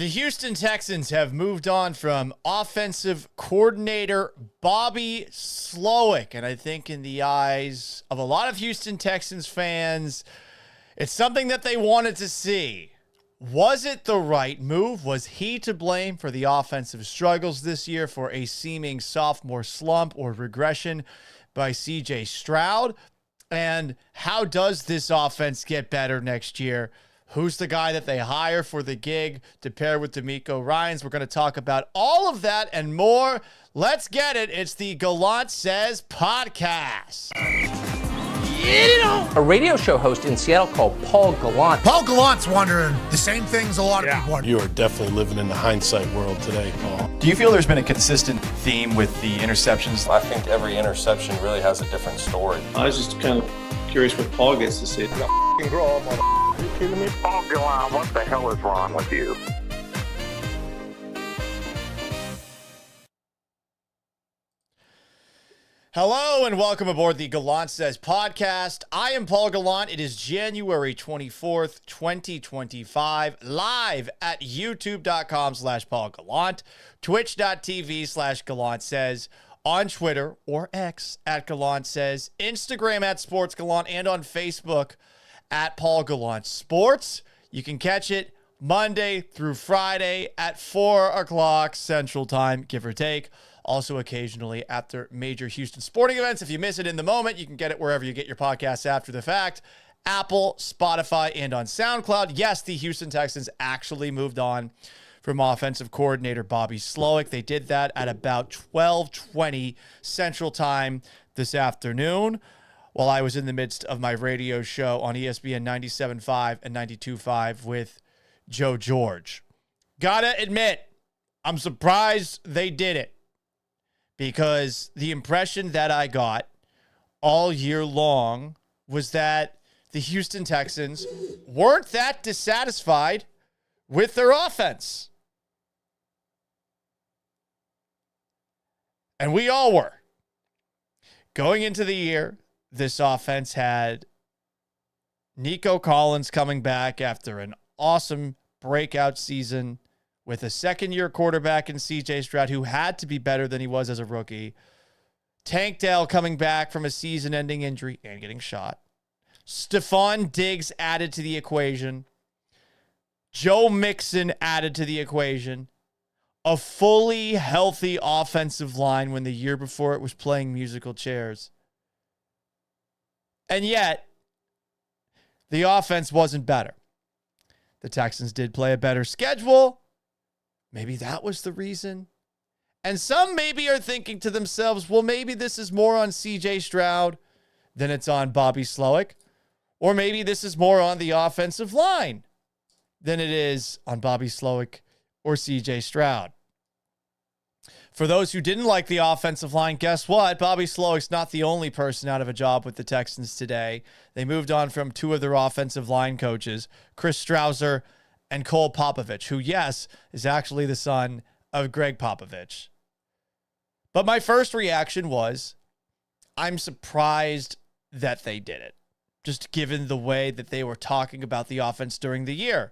The Houston Texans have moved on from offensive coordinator Bobby Slowik. And I think in the eyes of a lot of Houston Texans fans, it's something that they wanted to see. Was it the right move? Was he to blame for the offensive struggles this year, for a seeming sophomore slump or regression by C.J. Stroud? And how does this offense get better next year? Who's the guy that they hire for the gig to pair with D'Amico Ryans? We're going to talk about all of that and more. Let's get it. It's the Gallant Says podcast. A radio show host in Seattle called Paul Gallant. Paul Gallant's wondering the same things a lot of people wonder. You are definitely living in the hindsight world today, Paul. Do you feel there's been a consistent theme with the interceptions? I think every interception really has a different story. I was just kind of curious what Paul gets to see. Grow up, are you kidding me? Paul Gallant, what the hell is wrong with you? Hello and welcome aboard the Gallant Says podcast. I am Paul Gallant. It is January 24th, 2025, live at youtube.com/Paul Gallant, twitch.tv/Gallant Says, on Twitter or X at Gallant Says, Instagram at Sports Gallant, and on Facebook at Paul Gallant Sports. You can catch it Monday through Friday at 4 o'clock Central Time, give or take. Also occasionally after major Houston sporting events. If you miss it in the moment, you can get it wherever you get your podcasts after the fact. Apple, Spotify, and on SoundCloud. Yes, the Houston Texans actually moved on from offensive coordinator Bobby Slowik. They did that at about 12:20 Central Time this afternoon while I was in the midst of my radio show on ESPN 97.5 and 92.5 with Joe George. Gotta admit, I'm surprised they did it, because the impression that I got all year long was that the Houston Texans weren't that dissatisfied with their offense. And we all were. Going into the year, this offense had Nico Collins coming back after an awesome breakout season with a second-year quarterback in C.J. Stroud, who had to be better than he was as a rookie. Tank Dell coming back from a season-ending injury and getting shot. Stephon Diggs added to the equation. Joe Mixon added to the equation. A fully healthy offensive line when the year before it was playing musical chairs. And yet, the offense wasn't better. The Texans did play a better schedule. Maybe that was the reason. And some maybe are thinking to themselves, well, maybe this is more on C.J. Stroud than it's on Bobby Slowik. Or maybe this is more on the offensive line than it is on Bobby Slowik or C.J. Stroud. For those who didn't like the offensive line, guess what? Bobby Slowik's not the only person out of a job with the Texans today. They moved on from two of their offensive line coaches, Chris Strausser and Cole Popovich, who, yes, is actually the son of Greg Popovich. But my first reaction was, I'm surprised that they did it, just given the way that they were talking about the offense during the year.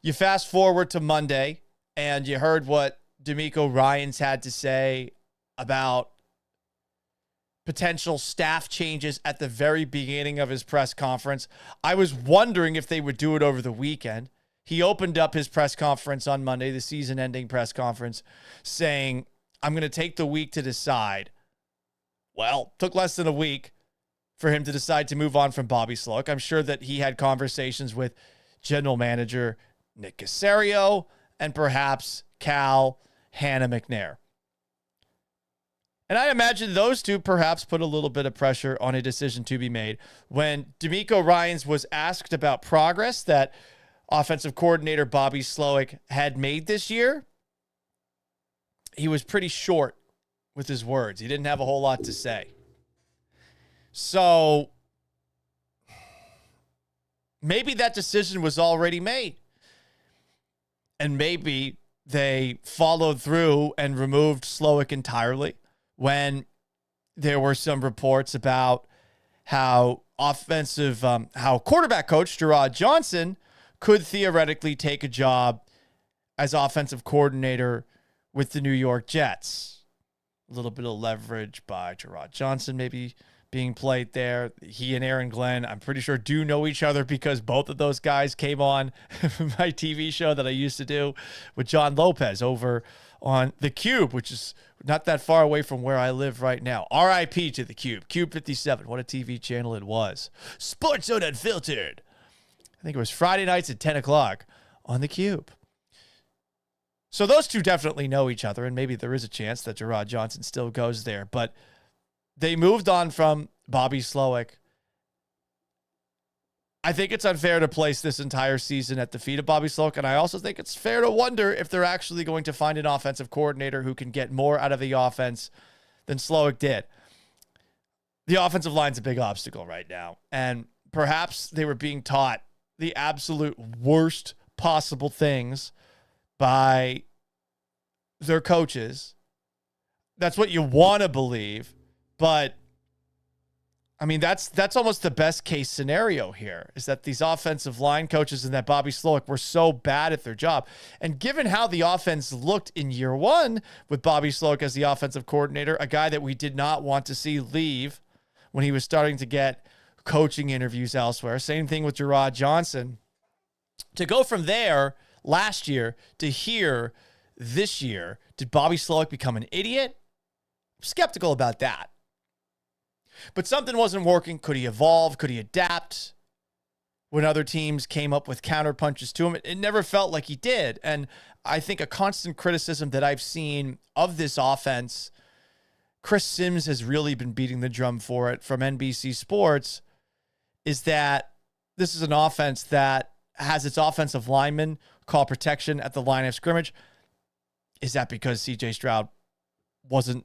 You fast forward to Monday, and you heard what D'Amico Ryans had to say about potential staff changes at the very beginning of his press conference. I was wondering if they would do it over the weekend. He opened up his press conference on Monday, the season-ending press conference, saying, I'm going to take the week to decide. Well, took less than a week for him to decide to move on from Bobby Slowick. I'm sure that he had conversations with general manager Nick Caserio and perhaps Cal Hannah McNair. And I imagine those two perhaps put a little bit of pressure on a decision to be made. When D'Amico Ryans was asked about progress that offensive coordinator Bobby Slowik had made this year, he was pretty short with his words. He didn't have a whole lot to say. So maybe that decision was already made. And maybe they followed through and removed Slowik entirely when there were some reports about how quarterback coach Gerard Johnson could theoretically take a job as offensive coordinator with the New York Jets. A little bit of leverage by Gerard Johnson maybe being played there. He and Aaron Glenn, I'm pretty sure, do know each other because both of those guys came on my TV show that I used to do with John Lopez over on The Cube, which is not that far away from where I live right now. RIP to The Cube. Cube 57. What a TV channel it was. Sports Zone Unfiltered. I think it was Friday nights at 10 o'clock on The Cube. So those two definitely know each other, and maybe there is a chance that Gerard Johnson still goes there. But they moved on from Bobby Slowik. I think it's unfair to place this entire season at the feet of Bobby Slowick, and I also think it's fair to wonder if they're actually going to find an offensive coordinator who can get more out of the offense than Slowick did. The offensive line's a big obstacle right now, and perhaps they were being taught the absolute worst possible things by their coaches. That's what you want to believe, but I mean, that's almost the best case scenario here, is that these offensive line coaches and that Bobby Slowick were so bad at their job. And given how the offense looked in year one with Bobby Slowick as the offensive coordinator, a guy that we did not want to see leave when he was starting to get coaching interviews elsewhere. Same thing with Gerard Johnson. To go from there last year to here this year, did Bobby Slowick become an idiot? I'm skeptical about that. But something wasn't working. Could he evolve? Could he adapt? When other teams came up with counterpunches to him, it never felt like he did. And I think a constant criticism that I've seen of this offense, Chris Sims has really been beating the drum for it from NBC Sports, is that this is an offense that has its offensive linemen call protection at the line of scrimmage. Is that because CJ Stroud wasn't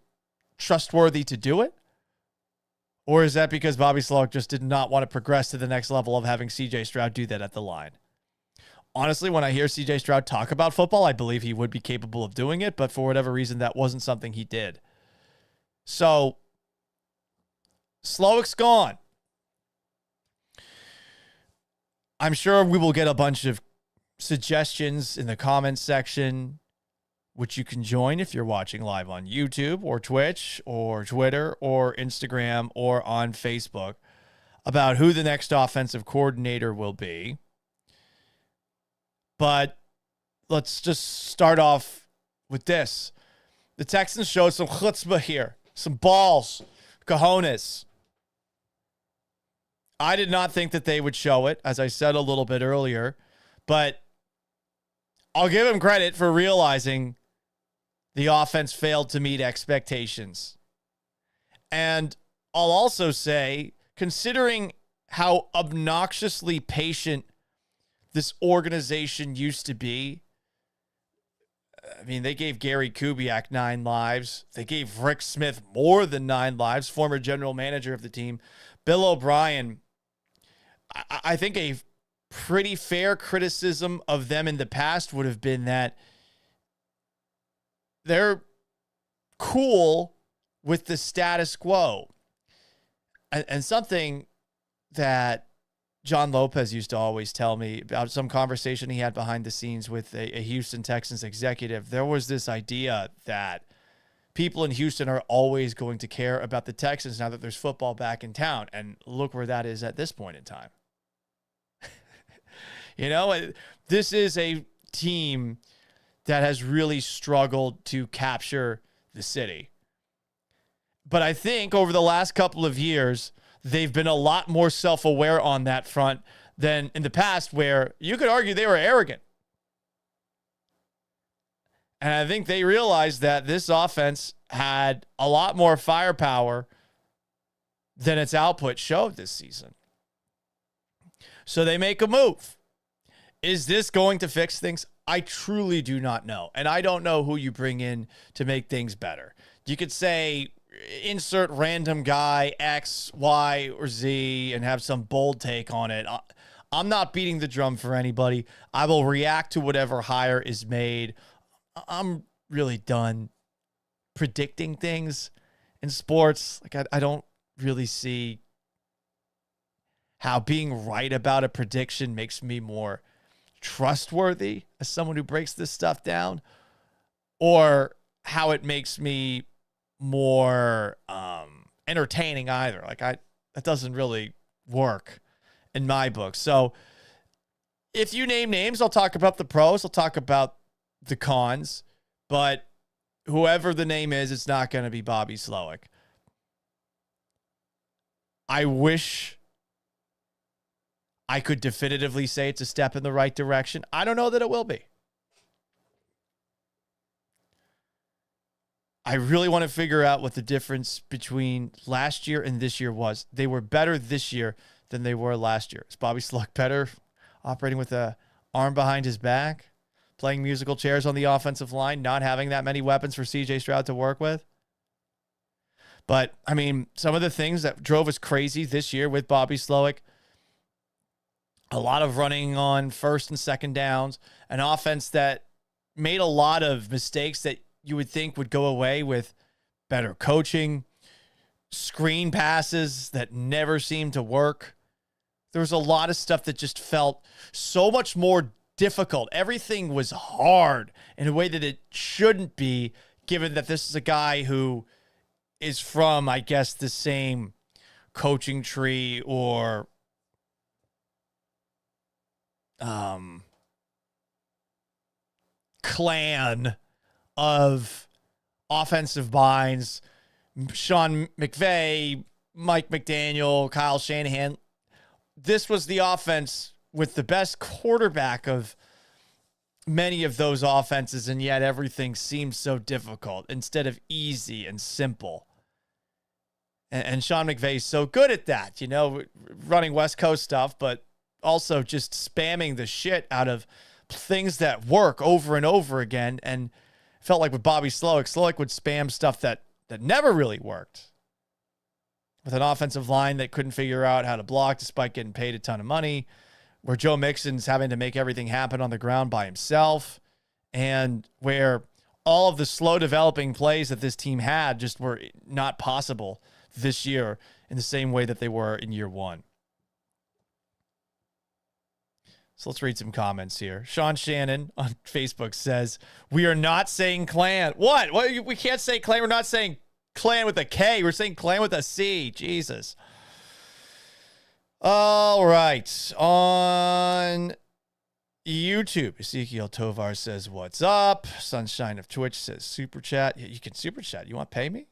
trustworthy to do it? Or is that because Bobby Slowick just did not want to progress to the next level of having CJ Stroud do that at the line? Honestly, when I hear CJ Stroud talk about football, I believe he would be capable of doing it, but for whatever reason, that wasn't something he did. So, Slowick's gone. I'm sure we will get a bunch of suggestions in the comments section, which you can join if you're watching live on YouTube or Twitch or Twitter or Instagram or on Facebook, about who the next offensive coordinator will be. But let's just start off with this. The Texans showed some chutzpah here, some balls, cojones. I did not think that they would show it, as I said a little bit earlier, but I'll give them credit for realizing the offense failed to meet expectations. And I'll also say, considering how obnoxiously patient this organization used to be, I mean, they gave Gary Kubiak 9 lives. They gave Rick Smith more than 9 lives, former general manager of the team. Bill O'Brien, I think a pretty fair criticism of them in the past would have been that they're cool with the status quo. And something that John Lopez used to always tell me about some conversation he had behind the scenes with a Houston Texans executive, there was this idea that people in Houston are always going to care about the Texans now that there's football back in town. And look where that is at this point in time. You know, this is a team that has really struggled to capture the city. But I think over the last couple of years, they've been a lot more self-aware on that front than in the past, where you could argue they were arrogant. And I think they realized that this offense had a lot more firepower than its output showed this season. So they make a move. Is this going to fix things? I truly do not know. And I don't know who you bring in to make things better. You could say, insert random guy X, Y, or Z and have some bold take on it. I'm not beating the drum for anybody. I will react to whatever hire is made. I'm really done predicting things in sports. Like I don't really see how being right about a prediction makes me more trustworthy as someone who breaks this stuff down, or how it makes me more entertaining either. Like that doesn't really work in my book. So if you name names, I'll talk about the pros, I'll talk about the cons, but whoever the name is, it's not going to be Bobby Slowik. I wish I could definitively say it's a step in the right direction. I don't know that it will be. I really want to figure out what the difference between last year and this year was. They were better this year than they were last year. Is Bobby Slowick better operating with a arm behind his back, playing musical chairs on the offensive line, not having that many weapons for CJ Stroud to work with? But, I mean, some of the things that drove us crazy this year with Bobby Slowick, a lot of running on first and second downs, an offense that made a lot of mistakes that you would think would go away with better coaching, screen passes that never seemed to work. There was a lot of stuff that just felt so much more difficult. Everything was hard in a way that it shouldn't be, given that this is a guy who is from, I guess, the same coaching tree or clan of offensive minds. Sean McVay, Mike McDaniel, Kyle Shanahan. This was the offense with the best quarterback of many of those offenses, and yet everything seems so difficult instead of easy and simple. And Sean McVay is so good at that, you know, running West Coast stuff, but also just spamming the shit out of things that work over and over again. And felt like with Bobby Slowick would spam stuff that never really worked. With an offensive line that couldn't figure out how to block despite getting paid a ton of money, where Joe Mixon's having to make everything happen on the ground by himself, and where all of the slow developing plays that this team had just were not possible this year in the same way that they were in year one. So let's read some comments here. Sean Shannon on Facebook says, "We are not saying clan." What? We can't say clan. We're not saying clan with a K. We're saying clan with a C. Jesus. All right. On YouTube, Ezekiel Tovar says, "What's up?" Sunshine of Twitch says, "Super chat." Yeah, you can super chat. You want to pay me?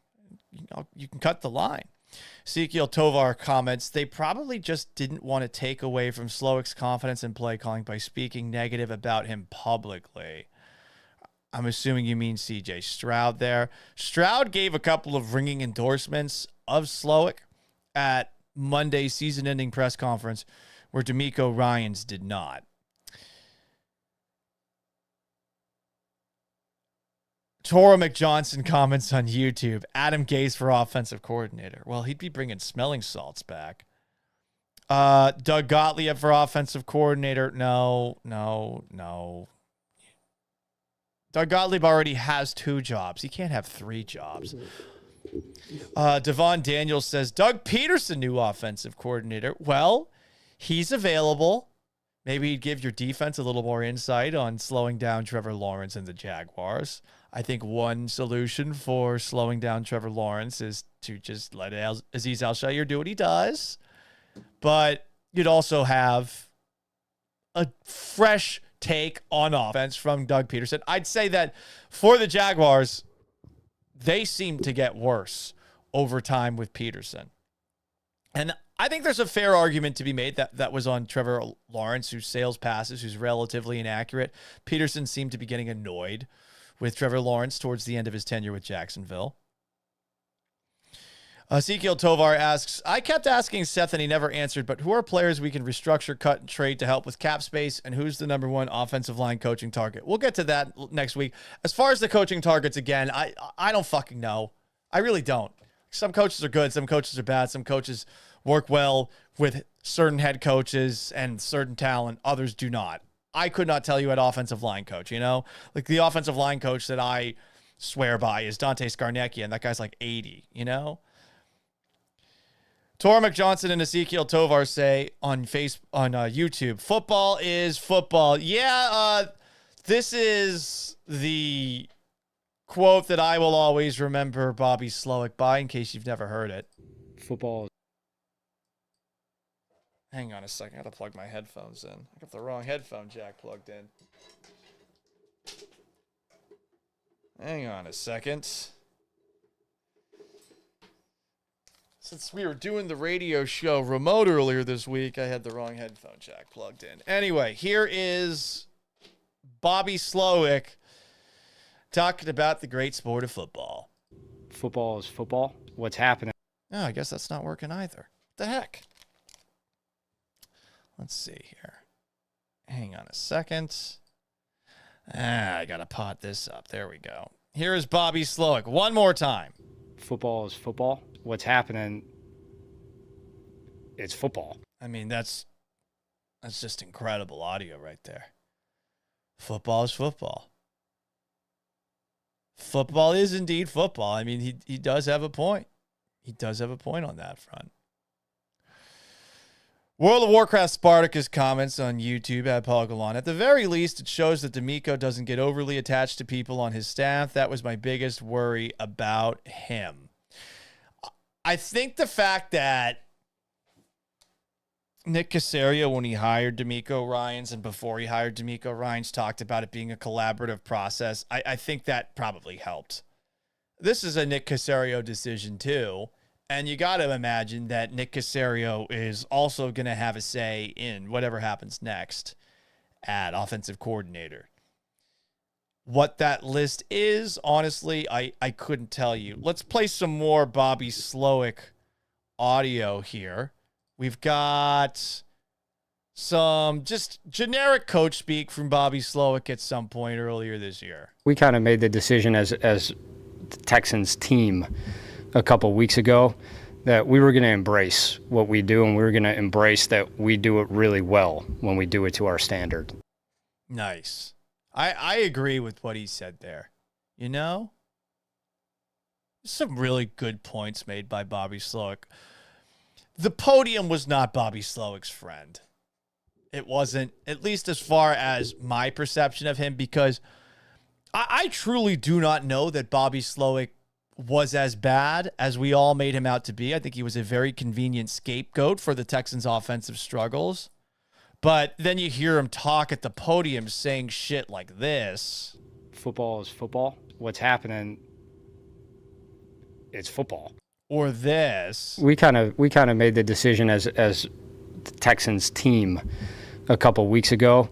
You can cut the line. Ezekiel Tovar comments, "They probably just didn't want to take away from Slowick's confidence in play calling by speaking negative about him publicly." I'm assuming you mean CJ Stroud there. Stroud gave a couple of ringing endorsements of Slowick at Monday's season-ending press conference, where D'Amico Ryans did not. Tora McJohnson comments on YouTube, "Adam Gase for offensive coordinator." Well, he'd be bringing smelling salts back. Doug Gottlieb for offensive coordinator. No. Doug Gottlieb already has 2 jobs. He can't have 3 jobs. Devon Daniels says, "Doug Peterson, new offensive coordinator." Well, he's available. Maybe he'd give your defense a little more insight on slowing down Trevor Lawrence and the Jaguars. I think one solution for slowing down Trevor Lawrence is to just let Aziz Al-Shaair do what he does. But you'd also have a fresh take on offense from Doug Peterson. I'd say that for the Jaguars, they seem to get worse over time with Peterson. And I think there's a fair argument to be made that was on Trevor Lawrence, who sails passes, who's relatively inaccurate. Peterson seemed to be getting annoyed with Trevor Lawrence towards the end of his tenure with Jacksonville. Ezekiel Tovar asks, "I kept asking Seth and he never answered, but who are players we can restructure, cut, and trade to help with cap space, and who's the number 1 offensive line coaching target?" We'll get to that next week. As far as the coaching targets, again, I don't fucking know. I really don't. Some coaches are good. Some coaches are bad. Some coaches work well with certain head coaches and certain talent. Others do not. I could not tell you at offensive line coach, you know? Like the offensive line coach that I swear by is Dante Scarnecchia, and that guy's like 80, you know? Tormac Johnson and Ezekiel Tovar say on YouTube, football is football. Yeah, this is the quote that I will always remember Bobby Slowik by, in case you've never heard it. Football. Hang on a second. I got to plug my headphones in. I got the wrong headphone jack plugged in. Hang on a second. Since we were doing the radio show remote earlier this week, I had the wrong headphone jack plugged in. Anyway, here is Bobby Slowik talking about the great sport of football. Football is football. What's happening? Oh, I guess that's not working either. What the heck? Let's see here. Hang on a second. I got to pot this up. There we go. Here is Bobby Slowik one more time. Football is football. What's happening? It's football. I mean, that's just incredible audio right there. Football is football. Football is indeed football. I mean, he does have a point. He does have a point on that front. World of Warcraft Spartacus comments on YouTube at Paul Gallant. At the very least, it shows that D'Amico doesn't get overly attached to people on his staff. That was my biggest worry about him. I think the fact that Nick Caserio, when he hired D'Amico Ryans and before he hired D'Amico Ryans, talked about it being a collaborative process. I think that probably helped. This is a Nick Caserio decision too. And you got to imagine that Nick Caserio is also going to have a say in whatever happens next at offensive coordinator. What that list is, honestly, I couldn't tell you. Let's play some more Bobby Slowik audio here. We've got some just generic coach speak from Bobby Slowik at some point earlier this year. We kind of made the decision as the Texans team a couple weeks ago that we were going to embrace what we do, and we were going to embrace that we do it really well when we do it to our standard. Nice. I agree with what he said there. You know? Some really good points made by Bobby Slowik. The podium was not Bobby Slowik's friend. It wasn't, at least as far as my perception of him, because I truly do not know that Bobby Slowik was as bad as we all made him out to be. I think he was a very convenient scapegoat for the Texans' offensive struggles. But then you hear him talk at the podium saying shit like this. Football is football. What's happening? It's football. Or this. We kind of made the decision as the Texans team a couple weeks ago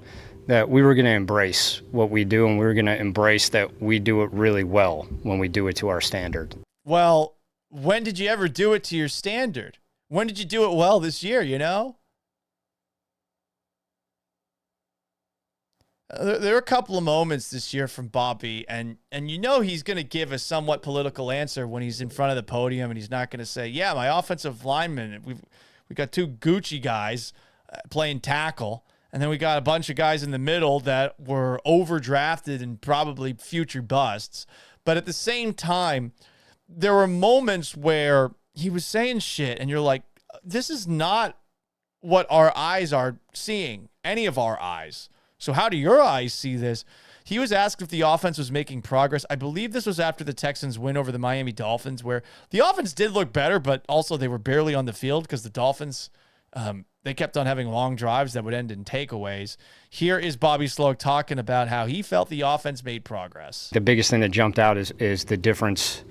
that we were going to embrace what we do, and we were going to embrace that we do it really well when we do it to our standard. Well, when did you ever do it to your standard? When did you do it well this year, you know? There are a couple of moments this year from Bobby, and you know he's going to give a somewhat political answer when he's in front of the podium, and he's not going to say, yeah, my offensive linemen, we got two Gucci guys playing tackle, and then we got a bunch of guys in the middle that were overdrafted and probably future busts. But at the same time, there were moments where he was saying shit, and you're like, this is not what our eyes are seeing, any of our eyes. So how do your eyes see this? He was asked if the offense was making progress. I believe this was after the Texans win over the Miami Dolphins, where the offense did look better, but also they were barely on the field because the Dolphins, they kept on having long drives that would end in takeaways. Here is Bobby Slowik talking about how he felt the offense made progress. The biggest thing that jumped out is the difference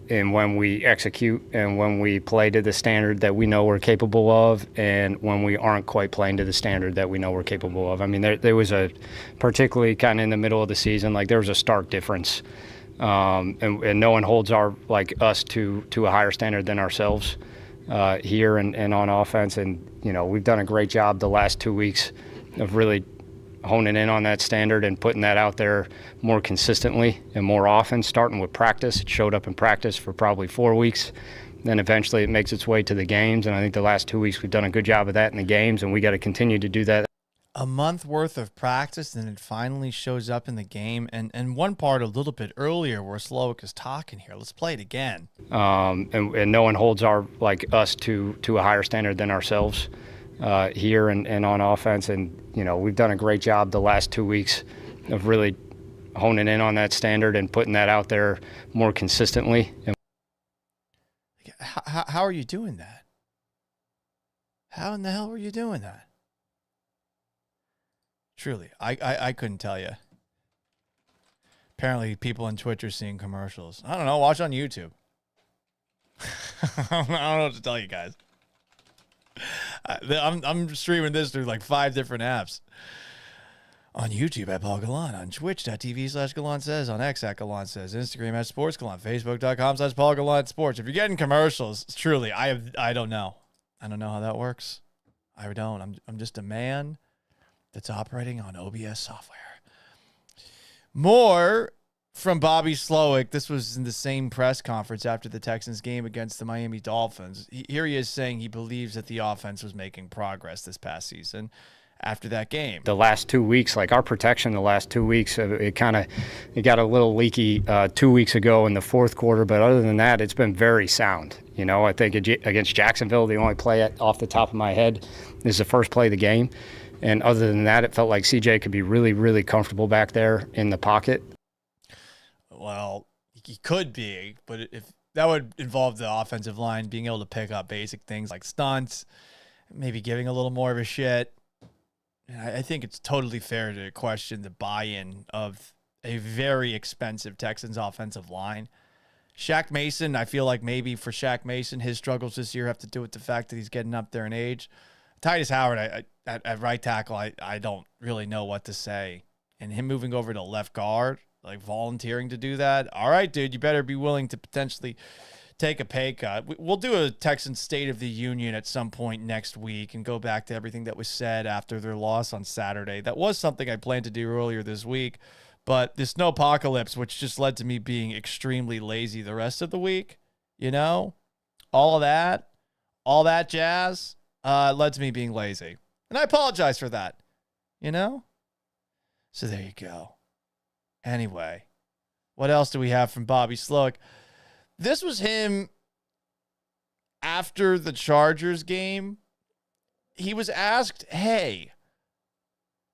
in when we execute and when we play to the standard that we know we're capable of, and when we aren't quite playing to the standard that we know we're capable of. I mean, there was a, particularly kind of in the middle of the season, like there was a stark difference. And no one holds us to a higher standard than ourselves here and on offense. And, you know, we've done a great job the last 2 weeks of really honing in on that standard and putting that out there more consistently and more often, starting with practice. It showed up in practice for probably 4 weeks. Then eventually it makes its way to the games. And I think the last 2 weeks we've done a good job of that in the games, and we got to continue to do that. a month worth of practice, and it finally shows up in the game. And one part a little bit earlier where Slowik is talking here. Let's play it again. And no one holds us to a higher standard than ourselves here and on offense. And, we've done a great job the last 2 weeks of really honing in on that standard and putting that out there more consistently. And how are you doing that? How in the hell were you doing that? Truly, I couldn't tell you. Apparently, people on Twitch are seeing commercials. I don't know. Watch on YouTube. I don't know what to tell you guys. I'm streaming this through like 5 different apps. On YouTube at Paul Gallant, on twitch.tv/Gallant Says, on X at Gallant Says, Instagram at Sports Gallant, Facebook.com/Paul Gallant Sports. If you're getting commercials, truly, I don't know. I don't know how that works. I don't. I'm just a man that's operating on OBS software. More from Bobby Slowik. This was in the same press conference after the Texans game against the Miami Dolphins. Here he is saying he believes that the offense was making progress this past season after that game. The last 2 weeks, like our protection the last 2 weeks, it got a little leaky 2 weeks ago in the fourth quarter, but other than that, it's been very sound. I think against Jacksonville, the only play off the top of my head is the first play of the game. And other than that, it felt like CJ could be really, really comfortable back there in the pocket. Well, he could be, but if that would involve the offensive line being able to pick up basic things like stunts, maybe giving a little more of a shit. And I think it's totally fair to question the buy-in of a very expensive Texans offensive line. Shaq Mason, I feel like maybe for Shaq Mason, his struggles this year have to do with the fact that he's getting up there in age. Titus Howard, at right tackle, I don't really know what to say. And him moving over to left guard, like volunteering to do that. All right, dude, you better be willing to potentially take a pay cut. We'll do a Texans State of the Union at some point next week and go back to everything that was said after their loss on Saturday. That was something I planned to do earlier this week, but this snowpocalypse, which just led to me being extremely lazy the rest of the week, all that jazz, led to me being lazy. And I apologize for that, So there you go. Anyway, what else do we have from Bobby Slowik? This was him after the Chargers game. He was asked, hey,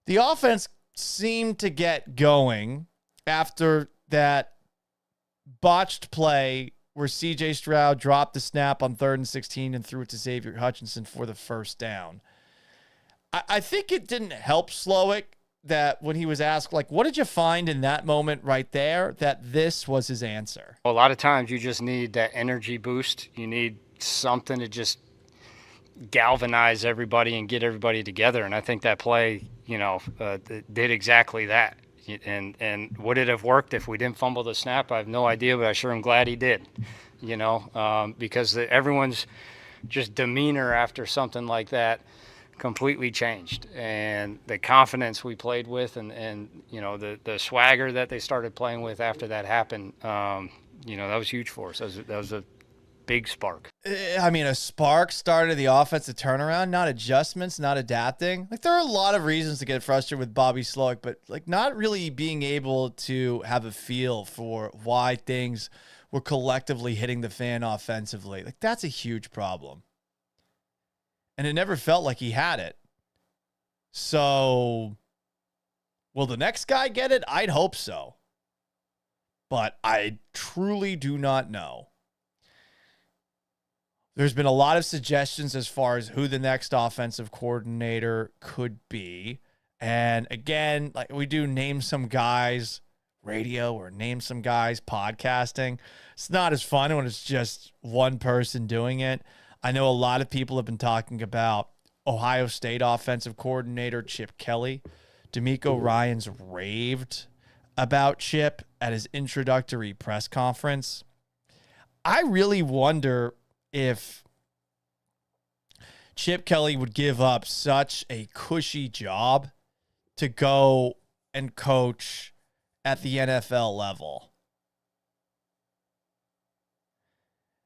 the offense seemed to get going after that botched play where C.J. Stroud dropped the snap on 3rd and 16 and threw it to Xavier Hutchinson for the first down. I think it didn't help Slowik that when he was asked, like, what did you find in that moment right there, that this was his answer? A lot of times you just need that energy boost. You need something to just galvanize everybody and get everybody together. And I think that play, did exactly that. And would it have worked if we didn't fumble the snap? I have no idea, but I sure am glad he did, because everyone's just demeanor after something like that completely changed. And the confidence we played with and the swagger that they started playing with after that happened, that was huge for us. That was a big spark. I mean, a spark started the offensive turnaround, not adjustments, not adapting. Like, there are a lot of reasons to get frustrated with Bobby Slowik, but like not really being able to have a feel for why things were collectively hitting the fan offensively. Like, that's a huge problem. And it never felt like he had it. So, will the next guy get it? I'd hope so. But I truly do not know. There's been a lot of suggestions as far as who the next offensive coordinator could be. And again, like we do name some guys radio or name some guys podcasting. It's not as fun when it's just one person doing it. I know a lot of people have been talking about Ohio State offensive coordinator Chip Kelly. D'Amico Ryans raved about Chip at his introductory press conference. I really wonder if Chip Kelly would give up such a cushy job to go and coach at the NFL level.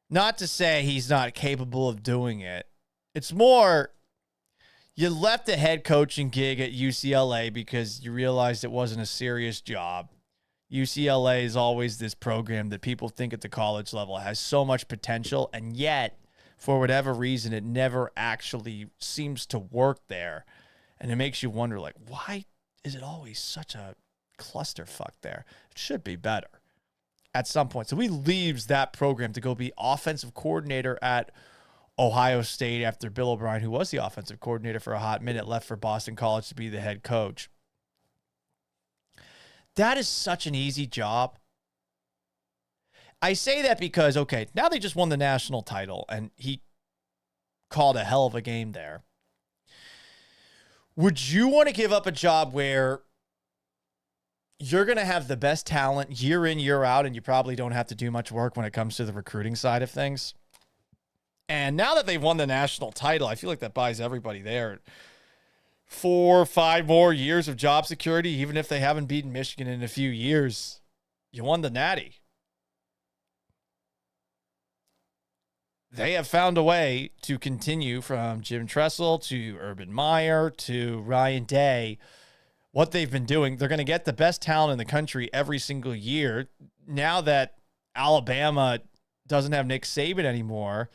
Not to say he's not capable of doing it. It's more, You left the head coaching gig at UCLA because you realized it wasn't a serious job. UCLA is always this program that people think at the college level has so much potential, and yet, for whatever reason, it never actually seems to work there. And it makes you wonder, like, why is it always such a clusterfuck there? It should be better at some point. So he leaves that program to go be offensive coordinator at Ohio State after Bill O'Brien, who was the offensive coordinator for a hot minute, left for Boston College to be the head coach. That is such an easy job. I say that because, okay, now they just won the national title, and he called a hell of a game there. Would you want to give up a job where you're going to have the best talent year in, year out, and you probably don't have to do much work when it comes to the recruiting side of things? And now that they've won the national title, I feel like that buys everybody there 4 or 5 more years of job security, even if they haven't beaten Michigan in a few years. You won the Natty. They have found a way to continue from Jim Tressel to Urban Meyer to Ryan Day. What they've been doing, they're going to get the best talent in the country every single year. Now that Alabama doesn't have Nick Saban anymore,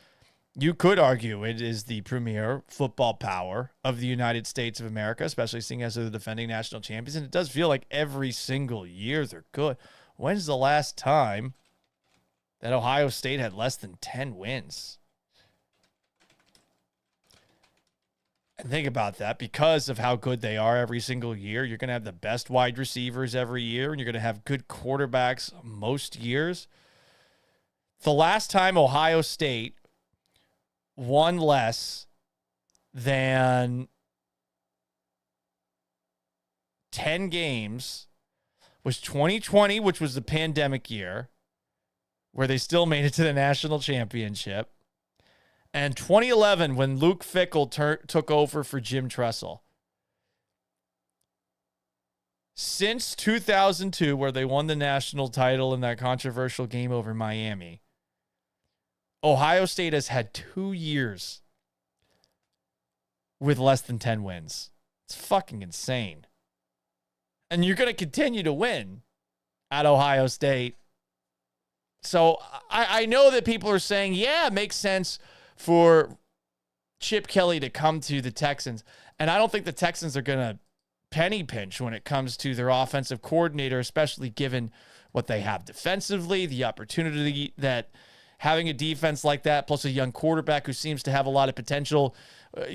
you could argue it is the premier football power of the United States of America, especially seeing as they're the defending national champions. And it does feel like every single year they're good. When's the last time that Ohio State had less than 10 wins? And think about that. Because of how good they are every single year, you're going to have the best wide receivers every year, and you're going to have good quarterbacks most years. The last time Ohio State won less than 10 games was 2020, which was the pandemic year, where they still made it to the national championship, and 2011 when Luke Fickell took over for Jim Tressel. Since 2002, where they won the national title in that controversial game over Miami, Ohio State has had 2 years with less than 10 wins. It's fucking insane. And you're going to continue to win at Ohio State. So I know that people are saying, yeah, it makes sense for Chip Kelly to come to the Texans. And I don't think the Texans are going to penny pinch when it comes to their offensive coordinator, especially given what they have defensively, the opportunity that having a defense like that, plus a young quarterback who seems to have a lot of potential,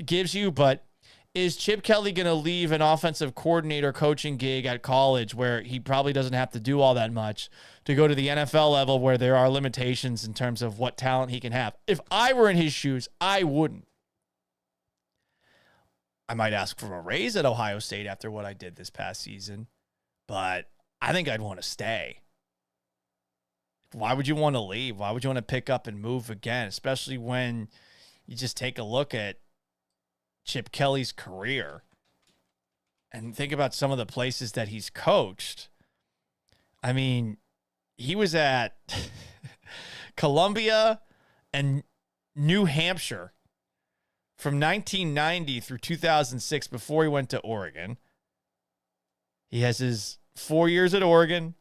gives you. But is Chip Kelly going to leave an offensive coordinator coaching gig at college where he probably doesn't have to do all that much to go to the NFL level where there are limitations in terms of what talent he can have? If I were in his shoes, I wouldn't. I might ask for a raise at Ohio State after what I did this past season, but I think I'd want to stay. Why would you want to leave? Why would you want to pick up and move again, especially when you just take a look at Chip Kelly's career and think about some of the places that he's coached? I mean, he was at Columbia and New Hampshire from 1990 through 2006 before he went to Oregon. He has his 4 years at Oregon.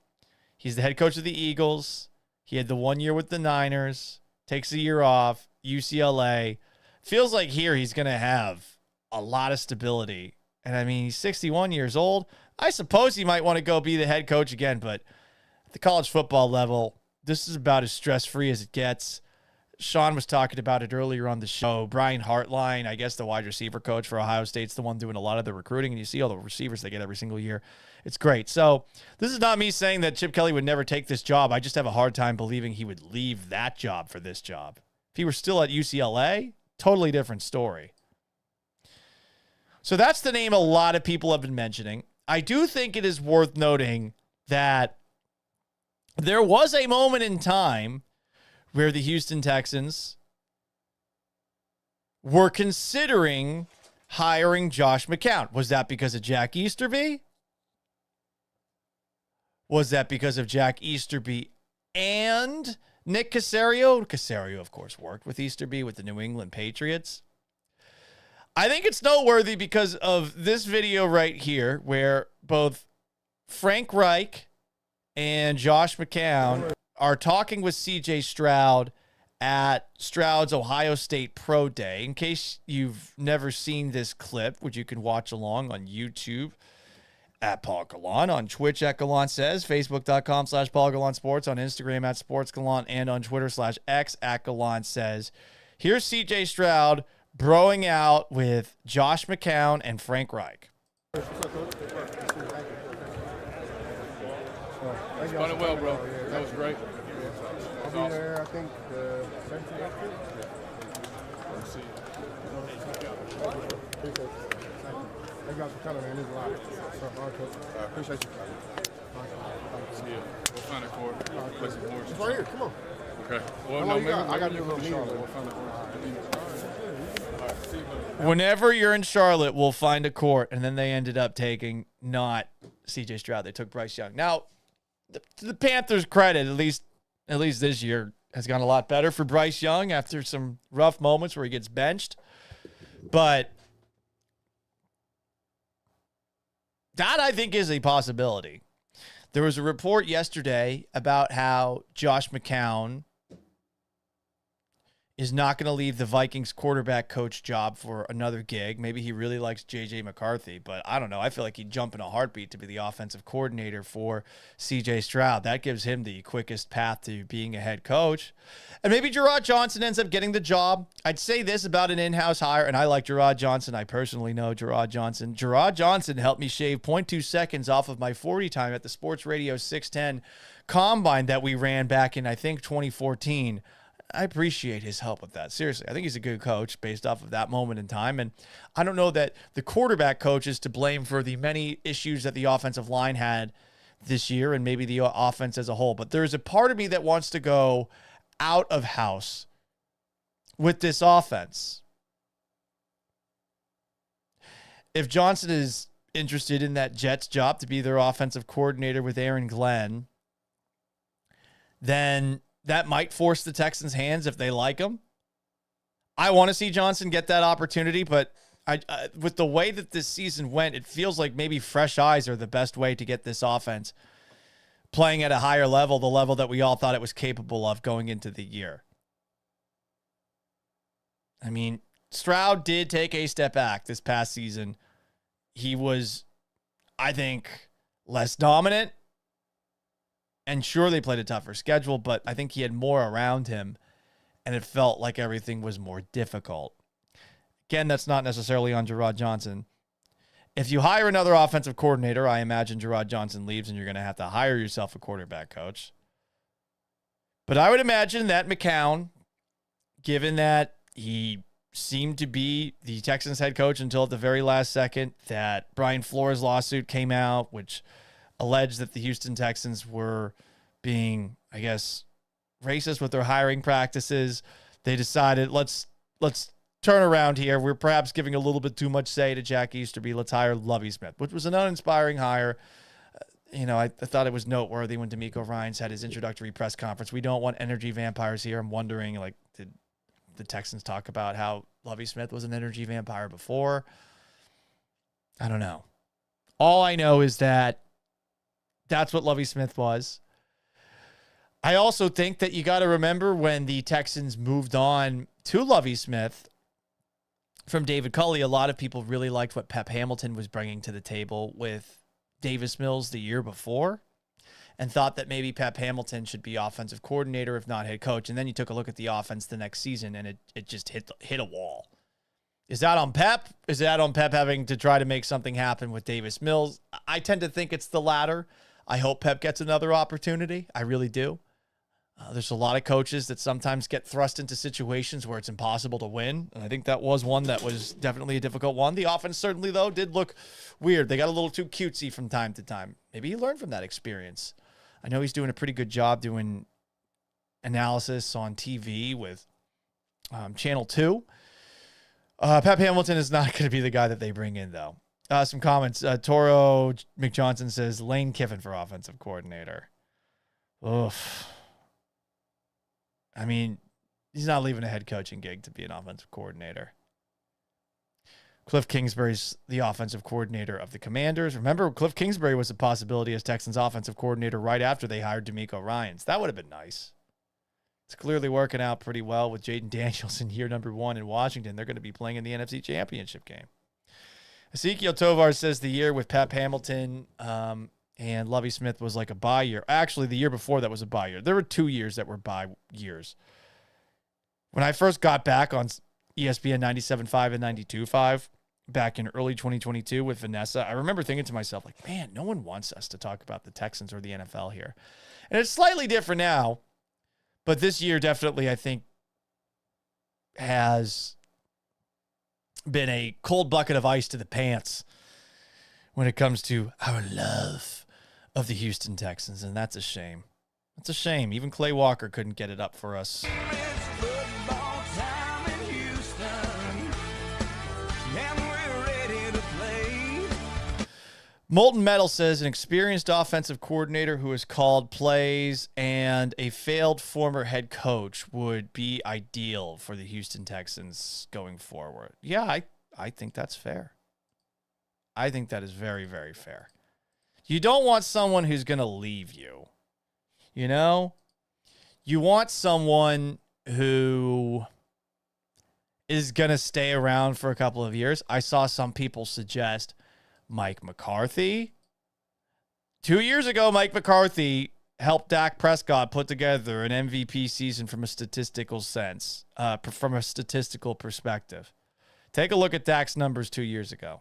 He's the head coach of the Eagles. He had the 1 year with the Niners, takes a year off, UCLA. Feels like here he's going to have a lot of stability. And I mean, he's 61 years old. I suppose he might want to go be the head coach again, but at the college football level, this is about as stress-free as it gets. Sean was talking about it earlier on the show. Brian Hartline, I guess the wide receiver coach for Ohio State's the one doing a lot of the recruiting, and you see all the receivers they get every single year. It's great. So this is not me saying that Chip Kelly would never take this job. I just have a hard time believing he would leave that job for this job. If he were still at UCLA, totally different story. So that's the name a lot of people have been mentioning. I do think it is worth noting that there was a moment in time where the Houston Texans were considering hiring Josh McCown. Was that because of Jack Easterby? Was that because of Jack Easterby and Nick Caserio? Caserio, of course, worked with Easterby with the New England Patriots. I think it's noteworthy because of this video right here where both Frank Reich and Josh McCown are talking with CJ Stroud at Stroud's Ohio State Pro Day. In case you've never seen this clip, which you can watch along on YouTube at Paul Gallant, on Twitch at Gallant Says, Facebook.com/Paul Gallant Sports, on Instagram at Sports Gallant, and on Twitter/X at Gallant Says. Here's CJ Stroud broing out with Josh McCown and Frank Reich. Spun it well, bro. That was great. I'll be there, I think, 17th. Let's see. Thank you for coming, man. This is a lot. Appreciate you. See ya. We'll find a court. Play some horses. It's right here. Come on. Okay. Well, no, maybe I got to do a little meeting. Charlotte. We'll find a court. All right. See you, buddy. Whenever you're in Charlotte, we'll find a court. And then they ended up taking not CJ Stroud. They took Bryce Young. Now, to the Panthers' credit, at least this year, has gone a lot better for Bryce Young after some rough moments where he gets benched. But that, I think, is a possibility. There was a report yesterday about how Josh McCown is not going to leave the Vikings quarterback coach job for another gig. Maybe he really likes J.J. McCarthy, but I don't know. I feel like he'd jump in a heartbeat to be the offensive coordinator for C.J. Stroud. That gives him the quickest path to being a head coach. And maybe Gerard Johnson ends up getting the job. I'd say this about an in-house hire, and I like Gerard Johnson. I personally know Gerard Johnson. Gerard Johnson helped me shave 0.2 seconds off of my 40 time at the Sports Radio 610 Combine that we ran back in, I think, 2014. I appreciate his help with that. Seriously, I think he's a good coach based off of that moment in time. And I don't know that the quarterback coach is to blame for the many issues that the offensive line had this year and maybe the offense as a whole. But there's a part of me that wants to go out of house with this offense. If Johnson is interested in that Jets job to be their offensive coordinator with Aaron Glenn, then that might force the Texans' hands if they like him. I want to see Johnson get that opportunity, but I with the way that this season went, it feels like maybe fresh eyes are the best way to get this offense playing at a higher level, the level that we all thought it was capable of going into the year. I mean, Stroud did take a step back this past season. He was, I think, less dominant. And sure, they played a tougher schedule, but I think he had more around him, and it felt like everything was more difficult. Again, that's not necessarily on Gerard Johnson. If you hire another offensive coordinator, I imagine Gerard Johnson leaves, and you're going to have to hire yourself a quarterback coach. But I would imagine that McCown, given that he seemed to be the Texans head coach until at the very last second, that Brian Flores' lawsuit came out, which alleged that the Houston Texans were being, I guess, racist with their hiring practices. They decided, let's turn around here. We're perhaps giving a little bit too much say to Jack Easterby. Let's hire Lovie Smith, which was an uninspiring hire. I thought it was noteworthy when D'Amico Ryans had his introductory press conference. We don't want energy vampires here. I'm wondering, did the Texans talk about how Lovie Smith was an energy vampire before? I don't know. All I know is that that's what Lovie Smith was. I also think that you got to remember when the Texans moved on to Lovie Smith from David Culley, a lot of people really liked what Pep Hamilton was bringing to the table with Davis Mills the year before and thought that maybe Pep Hamilton should be offensive coordinator, if not head coach. And then you took a look at the offense the next season and it just hit a wall. Is that on Pep? Is that on Pep having to try to make something happen with Davis Mills? I tend to think it's the latter. I hope Pep gets another opportunity. I really do. There's a lot of coaches that sometimes get thrust into situations where it's impossible to win. And I think that was one that was definitely a difficult one. The offense certainly, though, did look weird. They got a little too cutesy from time to time. Maybe he learned from that experience. I know he's doing a pretty good job doing analysis on TV with Channel 2. Pep Hamilton is not going to be the guy that they bring in, though. Some comments. Toro McJohnson says, Lane Kiffin for offensive coordinator. Oof. I mean, he's not leaving a head coaching gig to be an offensive coordinator. Cliff Kingsbury's the offensive coordinator of the Commanders. Remember, Cliff Kingsbury was a possibility as Texans offensive coordinator right after they hired D'Amico Ryans. That would have been nice. It's clearly working out pretty well with Jaden Daniels in year number 1 in Washington. They're going to be playing in the NFC Championship game. Ezekiel Tovar says the year with Pep Hamilton and Lovie Smith was like a bye year. Actually, the year before that was a bye year. There were 2 years that were bye years. When I first got back on ESPN 97.5 and 92.5 back in early 2022 with Vanessa, I remember thinking to myself, like, man, no one wants us to talk about the Texans or the NFL here. And it's slightly different now, but this year definitely, I think, has been a cold bucket of ice to the pants when it comes to our love of the Houston Texans, and that's a shame. It's a shame. Even Clay Walker couldn't get it up for us. Molten Metal says an experienced offensive coordinator who has called plays and a failed former head coach would be ideal for the Houston Texans going forward. Yeah, I think that's fair. I think that is very, very fair. You don't want someone who's going to leave you. You know? You want someone who is going to stay around for a couple of years. I saw some people suggest Mike McCarthy. 2 years ago, Mike McCarthy helped Dak Prescott put together an MVP season from a statistical sense, from a statistical perspective. Take a look at Dak's numbers 2 years ago.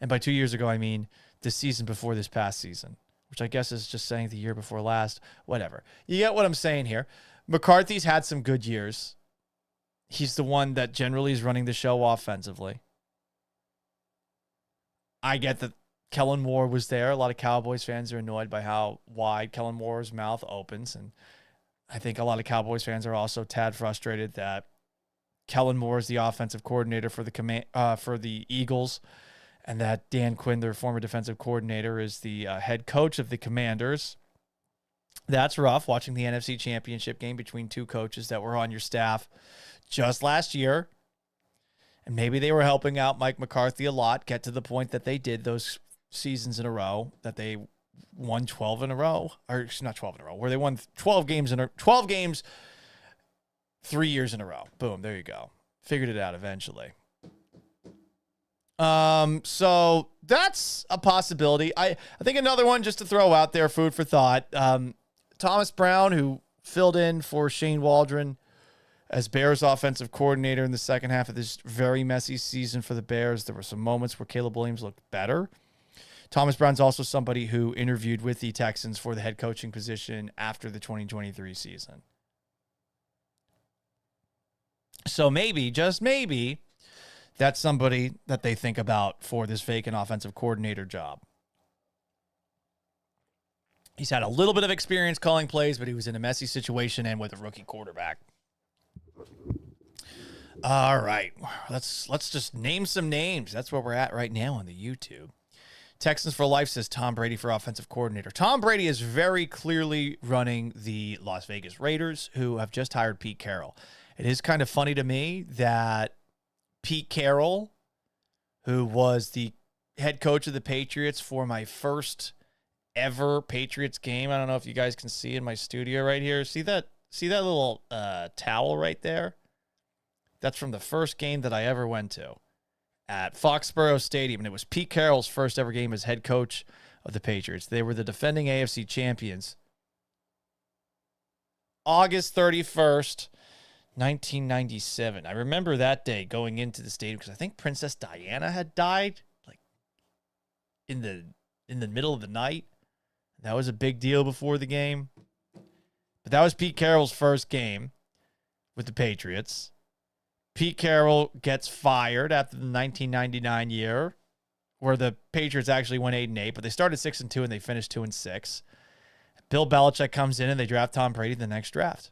And by 2 years ago, I mean the season before this past season, which I guess is just saying the year before last, whatever. You get what I'm saying here. McCarthy's had some good years. He's the one that generally is running the show offensively. I get that Kellen Moore was there. A lot of Cowboys fans are annoyed by how wide Kellen Moore's mouth opens. And I think a lot of Cowboys fans are also tad frustrated that Kellen Moore is the offensive coordinator for the Eagles, and that Dan Quinn, their former defensive coordinator, is the head coach of the Commanders. That's rough, watching the NFC Championship game between two coaches that were on your staff just last year. And maybe they were helping out Mike McCarthy a lot, get to the point that they did those seasons in a row, that they won 12 in a row, or not 12 in a row, where they won 12 games 3 years in a row. Boom, there you go. Figured it out eventually. So that's a possibility. I think another one just to throw out there, food for thought. Thomas Brown, who filled in for Shane Waldron as Bears offensive coordinator in the second half of this very messy season for the Bears. There were some moments where Caleb Williams looked better. Thomas Brown's also somebody who interviewed with the Texans for the head coaching position after the 2023 season. So maybe, just maybe, that's somebody that they think about for this vacant offensive coordinator job. He's had a little bit of experience calling plays, but he was in a messy situation and with a rookie quarterback. All right, let's just name some names. That's where we're at right now on the YouTube. Texans for Life says Tom Brady for offensive coordinator. Tom Brady is very clearly running the Las Vegas Raiders, who have just hired Pete Carroll. It is kind of funny to me that Pete Carroll, who was the head coach of the Patriots for my first ever Patriots game. I don't know if you guys can see in my studio right here. See that little towel right there? That's from the first game that I ever went to at Foxborough Stadium, and it was Pete Carroll's first ever game as head coach of the Patriots. They were the defending AFC champions. August 31st, 1997. I remember that day going into the stadium because I think Princess Diana had died like in the middle of the night. That was a big deal before the game. But that was Pete Carroll's first game with the Patriots. Pete Carroll gets fired after the 1999 year, where the Patriots actually went 8-8, but they started 6-2 and they finished 2-6. Bill Belichick comes in and they draft Tom Brady in the next draft.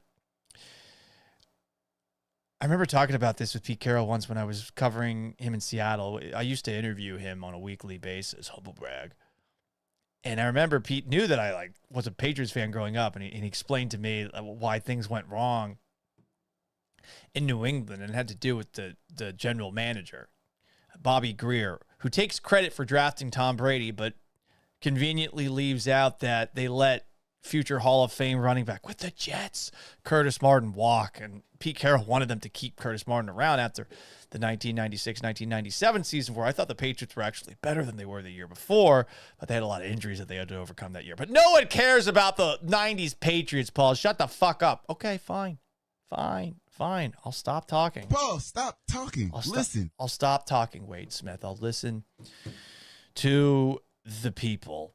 I remember talking about this with Pete Carroll once when I was covering him in Seattle. I used to interview him on a weekly basis, humble brag. And I remember Pete knew that I was a Patriots fan growing up, and he explained to me why things went wrong. in New England, and it had to do with the general manager, Bobby Greer, who takes credit for drafting Tom Brady, but conveniently leaves out that they let future Hall of Fame running back with the Jets, Curtis Martin, walk. And Pete Carroll wanted them to keep Curtis Martin around after the 1996-1997 season, where I thought the Patriots were actually better than they were the year before, but they had a lot of injuries that they had to overcome that year. But no one cares about the 90s Patriots, Paul. Shut the fuck up. Okay, fine. I'll stop talking. Paul, stop talking. Listen. I'll stop talking, Wade Smith. I'll listen to the people.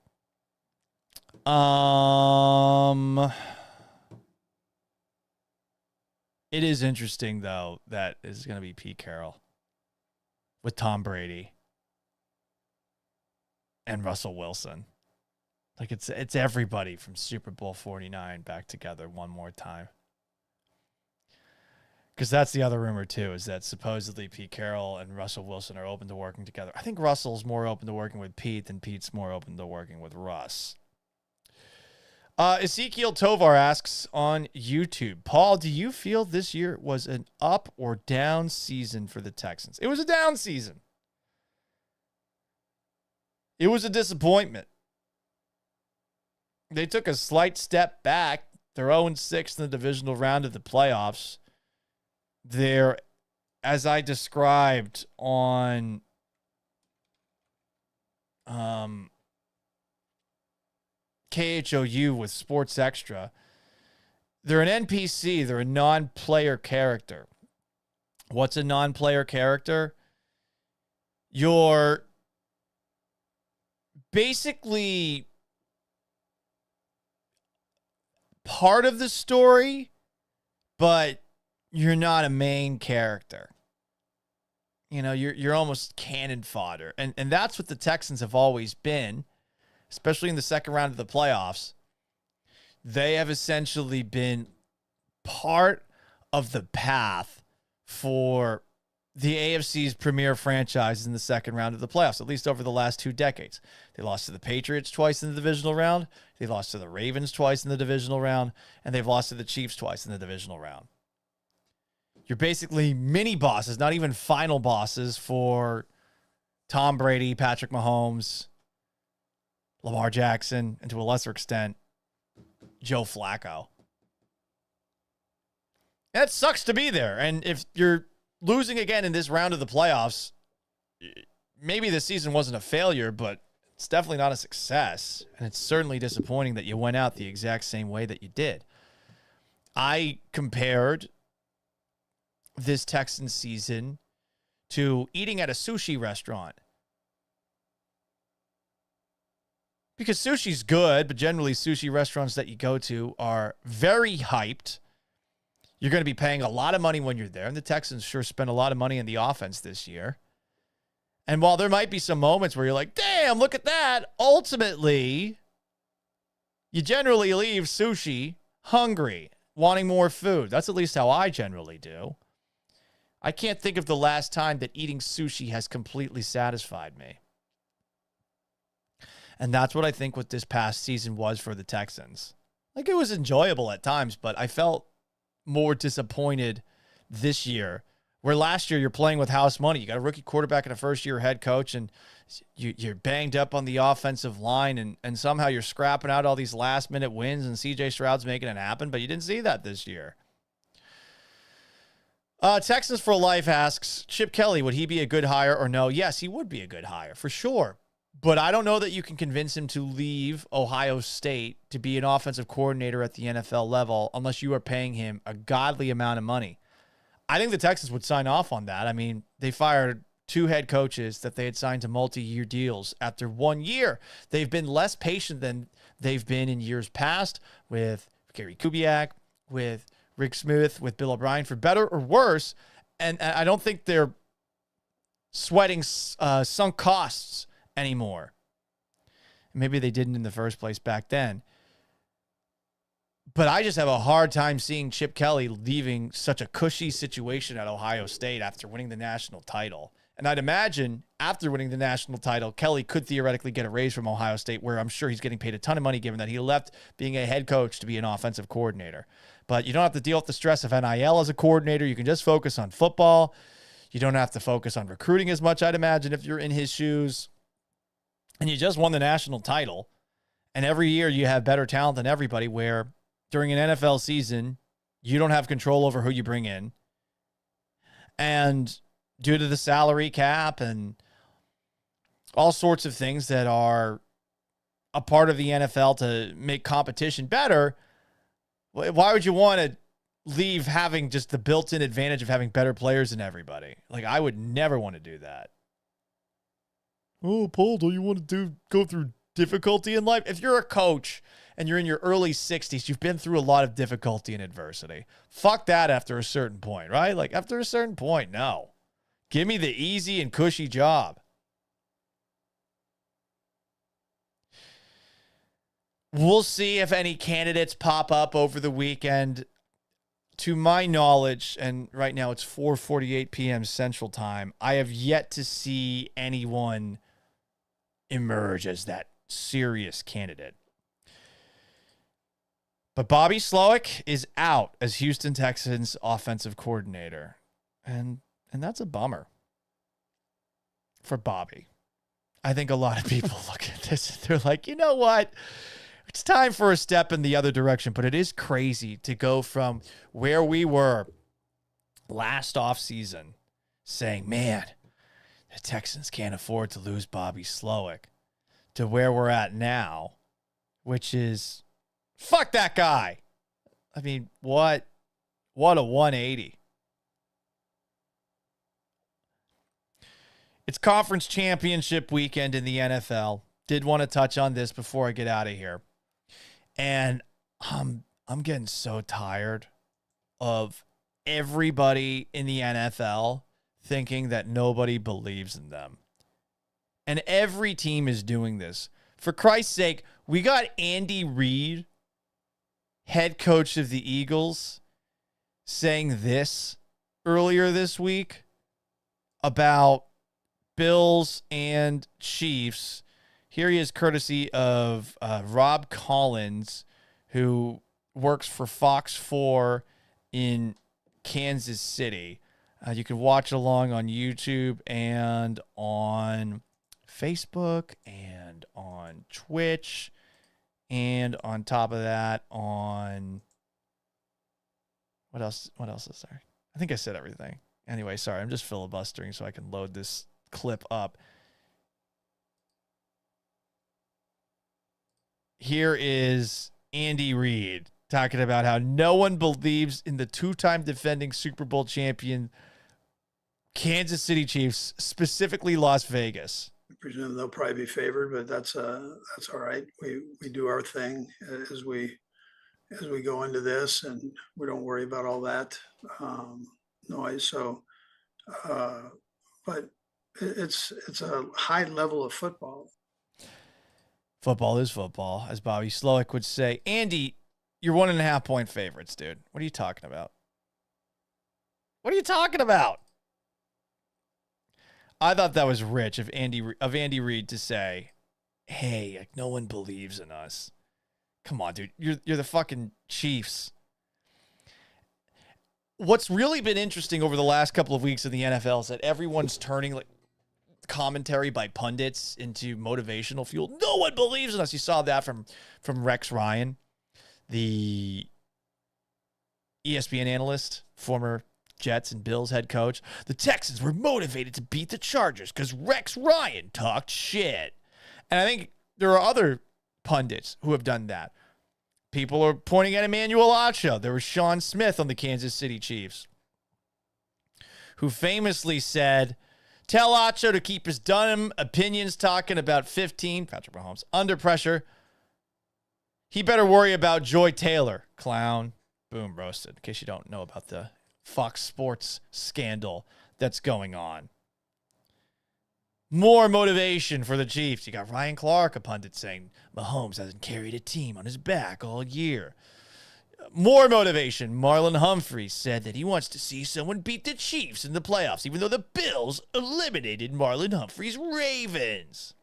It is interesting, though, that is going to be Pete Carroll with Tom Brady and Russell Wilson. Like, it's everybody from Super Bowl 49 back together one more time. Because that's the other rumor, too, is that supposedly Pete Carroll and Russell Wilson are open to working together. I think Russell's more open to working with Pete than Pete's more open to working with Russ. Ezekiel Tovar asks on YouTube, Paul, do you feel this year was an up or down season for the Texans? It was a down season. It was a disappointment. They took a slight step back. They're 0-6 in the divisional round of the playoffs. They're, as I described on KHOU with Sports Extra, they're an NPC. They're a non-player character. What's a non-player character? You're basically part of the story, but you're not a main character. You know, you're almost cannon fodder. And that's what the Texans have always been, especially in the second round of the playoffs. They have essentially been part of the path for the AFC's premier franchise in the second round of the playoffs, at least over the last 2 decades. They lost to the Patriots twice in the divisional round. They lost to the Ravens twice in the divisional round. And they've lost to the Chiefs twice in the divisional round. You're basically mini bosses, not even final bosses for Tom Brady, Patrick Mahomes, Lamar Jackson, and to a lesser extent, Joe Flacco. And it sucks to be there. And if you're losing again in this round of the playoffs, maybe this season wasn't a failure, but it's definitely not a success. And it's certainly disappointing that you went out the exact same way that you did. I compared this Texans season to eating at a sushi restaurant. Because sushi's good, but generally sushi restaurants that you go to are very hyped. You're going to be paying a lot of money when you're there, and the Texans sure spent a lot of money in the offense this year. And while there might be some moments where you're like, damn, look at that, ultimately, you generally leave sushi hungry, wanting more food. That's at least how I generally do. I can't think of the last time that eating sushi has completely satisfied me. And that's what I think what this past season was for the Texans. Like, it was enjoyable at times, but I felt more disappointed this year, where last year you're playing with house money. You got a rookie quarterback and a first-year head coach, and you're banged up on the offensive line, and somehow you're scrapping out all these last-minute wins, and C.J. Stroud's making it happen, but you didn't see that this year. Texans for Life asks, Chip Kelly, would he be a good hire or no? Yes, he would be a good hire, for sure. But I don't know that you can convince him to leave Ohio State to be an offensive coordinator at the NFL level unless you are paying him a godly amount of money. I think the Texans would sign off on that. I mean, they fired 2 head coaches that they had signed to multi-year deals after 1 year. They've been less patient than they've been in years past with Gary Kubiak, with Rick Smith, with Bill O'Brien, for better or worse. And I don't think they're sweating sunk costs anymore. Maybe they didn't in the first place back then. But I just have a hard time seeing Chip Kelly leaving such a cushy situation at Ohio State after winning the national title. And I'd imagine after winning the national title, Kelly could theoretically get a raise from Ohio State, where I'm sure he's getting paid a ton of money given that he left being a head coach to be an offensive coordinator. But you don't have to deal with the stress of NIL as a coordinator. You can just focus on football. You don't have to focus on recruiting as much, I'd imagine, if you're in his shoes. And you just won the national title. And every year you have better talent than everybody, where during an NFL season, you don't have control over who you bring in. And due to the salary cap and all sorts of things that are a part of the NFL to make competition better, why would you want to leave having just the built-in advantage of having better players than everybody? Like, I would never want to do that. Oh, Paul, do you want to go through difficulty in life? If you're a coach and you're in your early 60s, you've been through a lot of difficulty and adversity. Fuck that after a certain point, right? Like, after a certain point, no. Give me the easy and cushy job. We'll see if any candidates pop up over the weekend. To my knowledge, and right now it's 4:48 p.m. Central Time, I have yet to see anyone emerge as that serious candidate. But Bobby Slowik is out as Houston Texans offensive coordinator. And that's a bummer for Bobby. I think a lot of people look at this and they're like, you know what? It's time for a step in the other direction. But it is crazy to go from where we were last offseason saying, man, the Texans can't afford to lose Bobby Slowik, to where we're at now, which is, fuck that guy. I mean, what a 180. It's conference championship weekend in the NFL. Did want to touch on this before I get out of here. And I'm getting so tired of everybody in the NFL thinking that nobody believes in them. And every team is doing this. For Christ's sake, we got Andy Reid, head coach of the Eagles, saying this earlier this week about Bills and Chiefs. Here he is, courtesy of Rob Collins, who works for Fox 4 in Kansas City. You can watch along on YouTube and on Facebook and on Twitch, and on top of that, on what else is there? I think I said everything. Anyway, sorry, I'm just filibustering so I can load this clip up. Here is Andy Reid talking about how no one believes in the two-time defending Super Bowl champion Kansas City Chiefs, specifically Las Vegas. I presume they'll probably be favored, but that's all right. We do our thing as we go into this, and we don't worry about all that noise. So, but it's a high level of football. Football is football, as Bobby Slowick would say. Andy, you're 1.5 point favorites, dude. What are you talking about? What are you talking about? I thought that was rich of Andy Reid to say, hey, like, no one believes in us. Come on, dude. You're the fucking Chiefs. What's really been interesting over the last couple of weeks in the NFL is that everyone's turning like commentary by pundits into motivational fuel. No one believes in us. You saw that from Rex Ryan, the ESPN analyst, former Jets and Bills head coach. The Texans were motivated to beat the Chargers because Rex Ryan talked shit. And I think there are other pundits who have done that. People are pointing at Emmanuel Acho. There was Sean Smith on the Kansas City Chiefs, who famously said, tell Acho to keep his dumb opinions talking about 15, Patrick Mahomes, under pressure. He better worry about Joy Taylor. Clown. Boom, roasted. In case you don't know about the Fox Sports scandal that's going on. More motivation for the Chiefs. You got Ryan Clark, a pundit, saying Mahomes hasn't carried a team on his back all year. More motivation. Marlon Humphrey said that he wants to see someone beat the Chiefs in the playoffs, even though the Bills eliminated Marlon Humphrey's Ravens.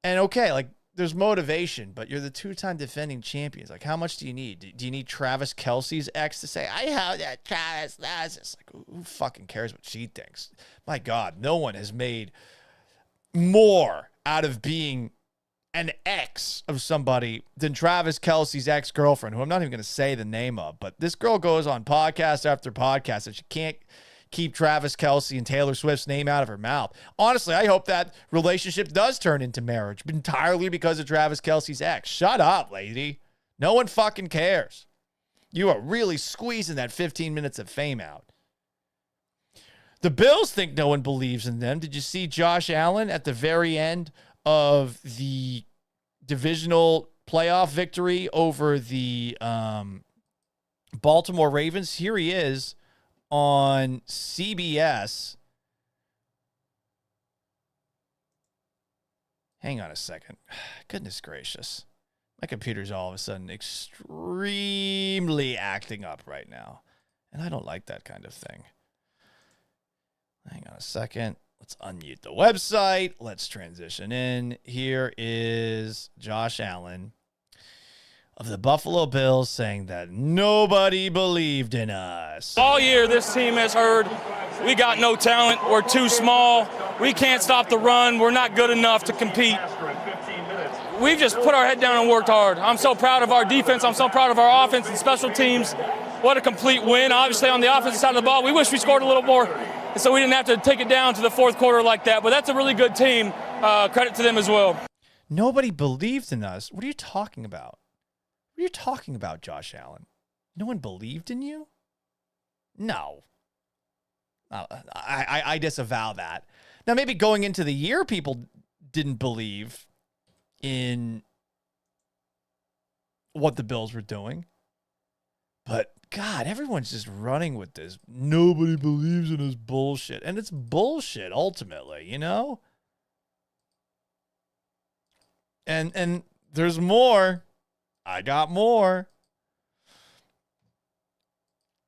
And okay, like, there's motivation, but you're the two-time defending champions. Like, how much do you need? Do you need Travis Kelce's ex to say, I have that Travis? That's just like, who fucking cares what she thinks? My God, no one has made more out of being an ex of somebody than Travis Kelce's ex-girlfriend, who I'm not even going to say the name of, but this girl goes on podcast after podcast and she can't keep Travis Kelce and Taylor Swift's name out of her mouth. Honestly, I hope that relationship does turn into marriage entirely because of Travis Kelce's ex. Shut up, lady. No one fucking cares. You are really squeezing that 15 minutes of fame out. The Bills think no one believes in them. Did you see Josh Allen at the very end of the divisional playoff victory over the Baltimore Ravens? Here he is on CBS. Hang on a second. Goodness gracious. My computer's all of a sudden extremely acting up right now. And I don't like that kind of thing. Hang on a second. Let's unmute the website. Let's transition in. Here is Josh Allen of the Buffalo Bills saying that nobody believed in us. All year, this team has heard we got no talent. We're too small. We can't stop the run. We're not good enough to compete. We've just put our head down and worked hard. I'm so proud of our defense. I'm so proud of our offense and special teams. What a complete win. Obviously, on the offensive side of the ball, we wish we scored a little more, so we didn't have to take it down to the fourth quarter like that. But that's a really good team. Credit to them as well. Nobody believed in us. What are you talking about? What are you talking about, Josh Allen? No one believed in you? No. I disavow that. Now, maybe going into the year, people didn't believe in what the Bills were doing. But, God, everyone's just running with this. Nobody believes in us bullshit. And it's bullshit, ultimately, you know? And there's more. I got more.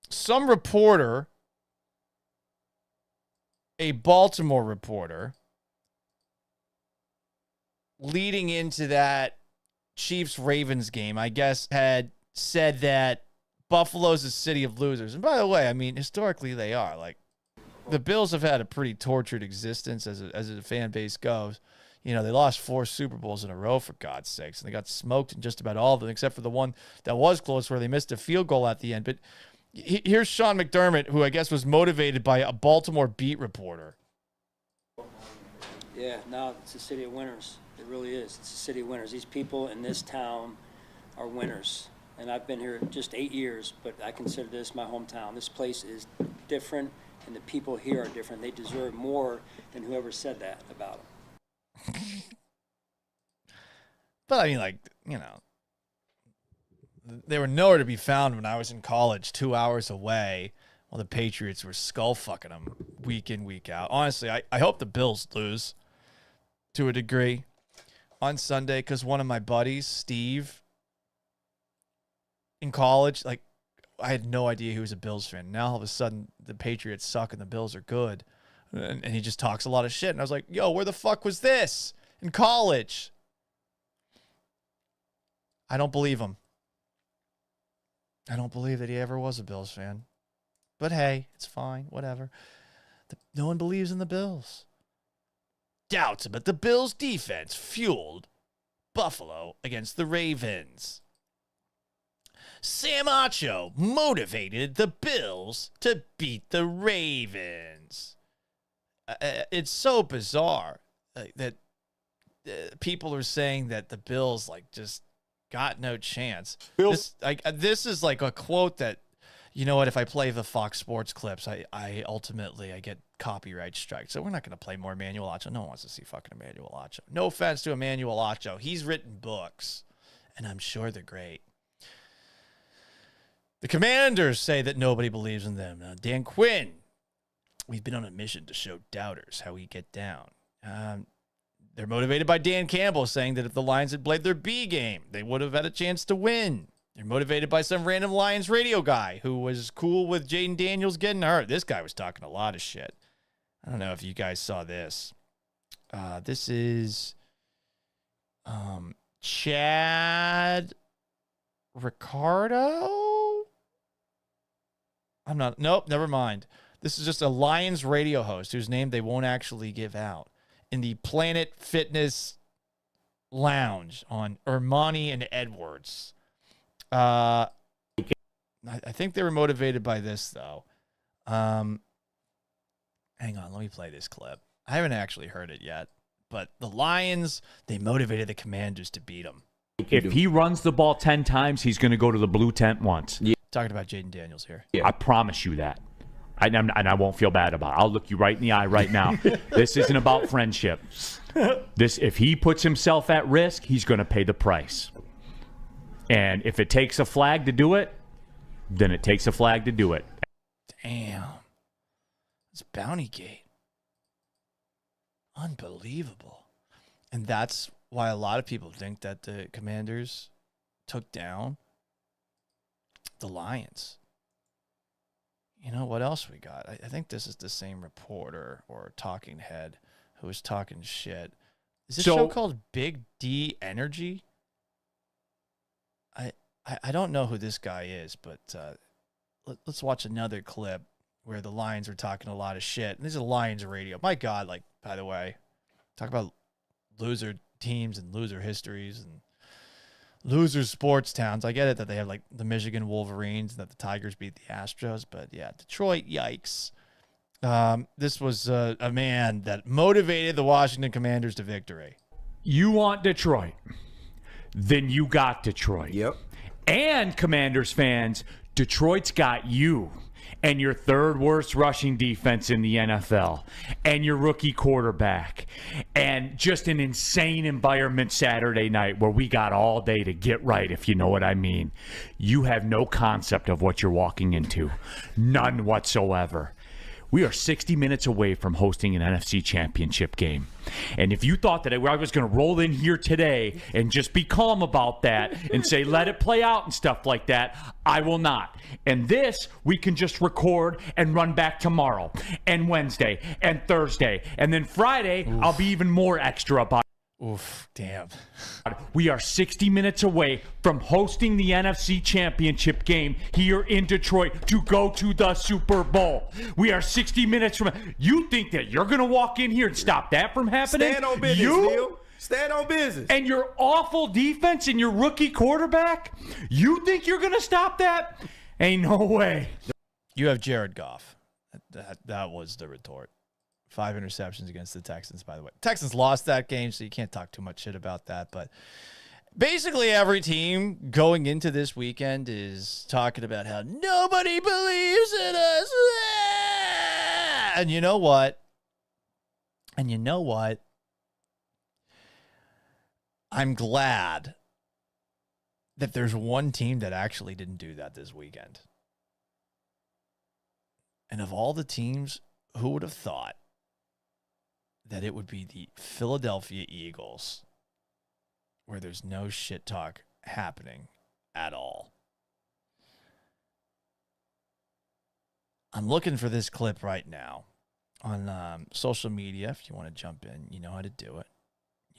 Some reporter, a Baltimore reporter, leading into that Chiefs-Ravens game, I guess, had said that Buffalo's a city of losers. And by the way, I mean, historically they are. Like, the Bills have had a pretty tortured existence as a fan base goes. You know, they lost 4 Super Bowls in a row, for God's sakes, and they got smoked in just about all of them, except for the one that was close where they missed a field goal at the end. But here's Sean McDermott, who I guess was motivated by a Baltimore beat reporter. Yeah, no, it's a city of winners. It really is. It's a city of winners. These people in this town are winners. And I've been here just 8 years, but I consider this my hometown. This place is different, and the people here are different. They deserve more than whoever said that about them. But I mean, like, you know, they were nowhere to be found when I was in college, 2 hours away, while the Patriots were skull fucking them week in, week out. Honestly, I hope the Bills lose to a degree on Sunday, because one of my buddies, Steve, in college, like, I had no idea he was a Bills fan. Now all of a sudden the Patriots suck and the Bills are good. And he just talks a lot of shit. And I was like, yo, where the fuck was this in college? I don't believe him. I don't believe that he ever was a Bills fan. But hey, it's fine. Whatever. No one believes in the Bills. Doubts about the Bills' defense fueled Buffalo against the Ravens. Sam Acho motivated the Bills to beat the Ravens. It's so bizarre that people are saying that the Bills, like, just got no chance. This is like a quote that, you know what, if I play the Fox Sports clips, I ultimately get copyright strike. So we're not going to play more Emmanuel Acho. No one wants to see fucking Emmanuel Acho. No offense to Emmanuel Acho. He's written books, and I'm sure they're great. The Commanders say that nobody believes in them. Dan Quinn, we've been on a mission to show doubters how we get down. They're motivated by Dan Campbell saying that if the Lions had played their B game, they would have had a chance to win. They're motivated by some random Lions radio guy who was cool with Jaden Daniels getting hurt. This guy was talking a lot of shit. I don't know if you guys saw this. This is Chad Ricardo? Nope, never mind. This is just a Lions radio host whose name they won't actually give out in the Planet Fitness Lounge on Ermani and Edwards. I think they were motivated by this, though. Hang on, let me play this clip. I haven't actually heard it yet, but the Lions, they motivated the Commanders to beat them. If he runs the ball 10 times, he's going to go to the blue tent once. Yeah. Talking about Jaden Daniels here. I promise you that. And I won't feel bad about it. I'll look you right in the eye right now. This isn't about friendship. If he puts himself at risk, he's going to pay the price. And if it takes a flag to do it, then it takes a flag to do it. Damn. It's Bounty Gate. Unbelievable. And that's why a lot of people think that the Commanders took down the Lions. You know, what else we got? I think this is the same reporter or talking head who was talking shit. Is this show called Big D Energy? I don't know who this guy is, but let's watch another clip where the Lions are talking a lot of shit. And this is Lions radio. My God, like, by the way, talk about loser teams and loser histories and loser sports towns. I get it that they have like the Michigan Wolverines and that the Tigers beat the Astros, but yeah, Detroit, yikes. This was a man that motivated the Washington Commanders to victory. You want Detroit, then you got Detroit. Yep. And Commanders fans, Detroit's got you and your third worst rushing defense in the NFL and your rookie quarterback and just an insane environment Saturday night where we got all day to get right, if you know what I mean. You have no concept of what you're walking into. None whatsoever. We are 60 minutes away from hosting an NFC championship game. And if you thought that I was going to roll in here today and just be calm about that and say, let it play out and stuff like that, I will not. And this, we can just record and run back tomorrow and Wednesday and Thursday. And then Friday, oof, I'll be even more extra about it. Oof, damn. We are 60 minutes away from hosting the NFC Championship game here in Detroit to go to the Super Bowl. We are 60 minutes from... You think that you're going to walk in here and stop that from happening? Stand on business, Neil. Stand on business. And your awful defense and your rookie quarterback? You think you're going to stop that? Ain't no way. You have Jared Goff. That was the retort. 5 interceptions against the Texans, by the way. Texans lost that game, so you can't talk too much shit about that. But basically every team going into this weekend is talking about how nobody believes in us. And you know what? I'm glad that there's one team that actually didn't do that this weekend. And of all the teams, who would have thought that it would be the Philadelphia Eagles, where there's no shit talk happening at all. I'm looking for this clip right now on social media. If you want to jump in, you know how to do it.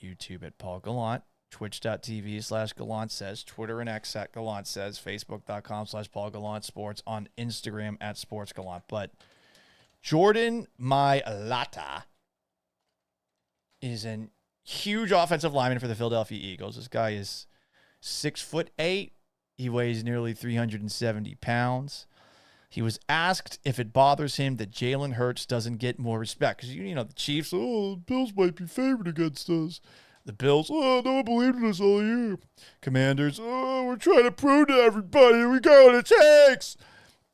YouTube at Paul Gallant, twitch.tv/Gallant Says, Twitter and X at Gallant Says, Facebook.com/Paul Gallant Sports, on Instagram at Sports Gallant. But Jordan Mailata is a huge offensive lineman for the Philadelphia Eagles. This guy is 6'8". He weighs nearly 370 pounds. He was asked if it bothers him that Jalen Hurts doesn't get more respect. Because, you know, the Chiefs, the Bills might be favored against us. The Bills, no one believed in us all year. Commanders, we're trying to prove to everybody we got what it takes.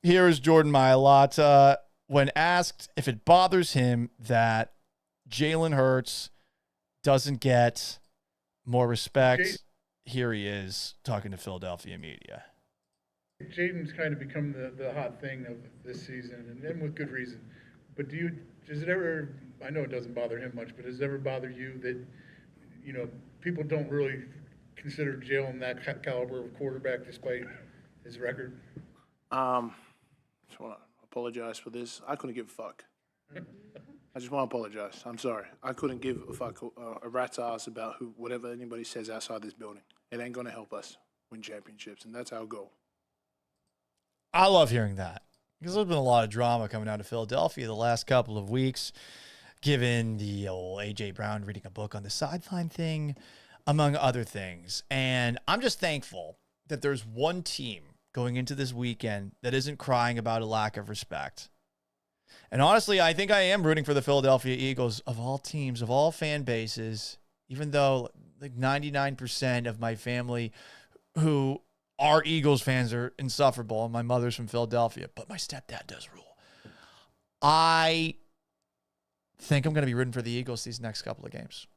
Here is Jordan Mailata when asked if it bothers him that Jalen Hurts doesn't get more respect. Here he is talking to Philadelphia media. Jaden's kind of become the hot thing of this season, and with good reason. But does it ever, I know it doesn't bother him much, but does it ever bother you that, you know, people don't really consider jailing that caliber of quarterback despite his record? Just want to apologize for this. I couldn't give a fuck. I just want to apologize. I'm sorry. I couldn't give a fuck a rat's ass about whatever anybody says outside this building. It ain't going to help us win championships, and that's our goal. I love hearing that because there's been a lot of drama coming out of Philadelphia the last couple of weeks, given the old A.J. Brown reading a book on the sideline thing, among other things. And I'm just thankful that there's one team going into this weekend that isn't crying about a lack of respect. And honestly, I think I am rooting for the Philadelphia Eagles of all teams, of all fan bases, even though like 99% of my family who are Eagles fans are insufferable, and my mother's from Philadelphia, but my stepdad does rule. I think I'm going to be rooting for the Eagles these next couple of games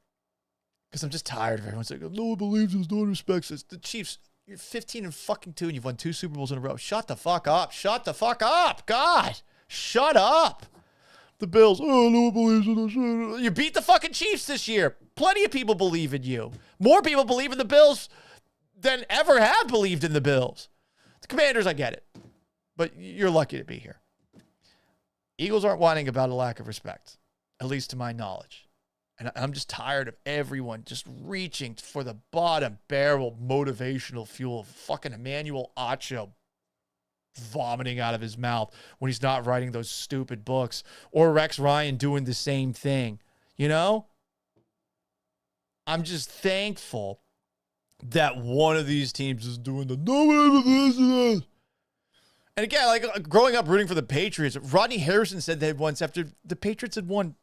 because I'm just tired of everyone saying, no one believes us, no one respects us. The Chiefs, you're 15-2, and you've won 2 Super Bowls in a row. Shut the fuck up. Shut the fuck up. God, shut up. The Bills, oh, no one believes in us. You beat the fucking Chiefs this year. Plenty of people believe in you. More people believe in the Bills than ever have believed in the Bills. The Commanders, I get it. But you're lucky to be here. Eagles aren't whining about a lack of respect, at least to my knowledge. And I'm just tired of everyone just reaching for the bottom barrel motivational fuel of fucking Emmanuel Acho vomiting out of his mouth when he's not writing those stupid books, or Rex Ryan doing the same thing. You know? I'm just thankful that one of these teams is doing the no this. And again, like growing up rooting for the Patriots, Rodney Harrison said that once after the Patriots had won,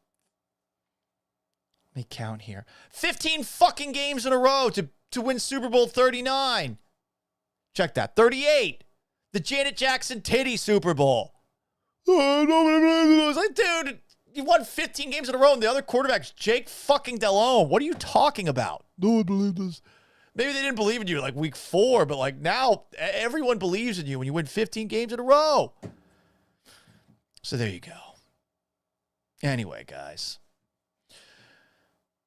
let me count here, 15 fucking games in a row to win Super Bowl 39. Check that, 38. The Janet Jackson titty Super Bowl. It's like, dude, you won 15 games in a row, and the other quarterback's Jake fucking Delhomme. What are you talking about? No one believed this. Maybe they didn't believe in you like week 4, but like now everyone believes in you when you win 15 games in a row. So there you go. Anyway, guys.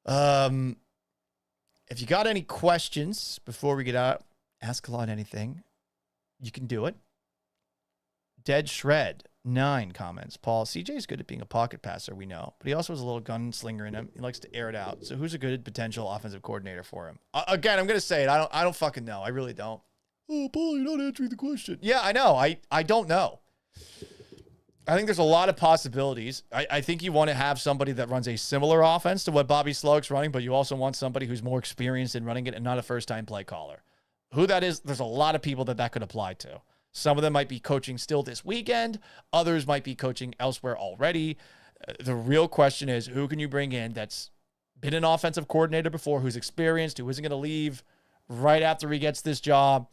If you got any questions before we get out, ask Kalon anything. You can do it. Dead Shred, 9 comments. Paul, CJ's good at being a pocket passer, we know, but he also has a little gunslinger in him. He likes to air it out. So who's a good potential offensive coordinator for him? Again, I'm going to say it. I don't fucking know. I really don't. Oh, Paul, you're not answering the question. Yeah, I know. I don't know. I think there's a lot of possibilities. I think you want to have somebody that runs a similar offense to what Bobby Slowik's running, but you also want somebody who's more experienced in running it and not a first-time play caller. Who that is, there's a lot of people that could apply to. Some of them might be coaching still this weekend. Others might be coaching elsewhere already. The real question is, who can you bring in that's been an offensive coordinator before, who's experienced, who isn't going to leave right after he gets this job?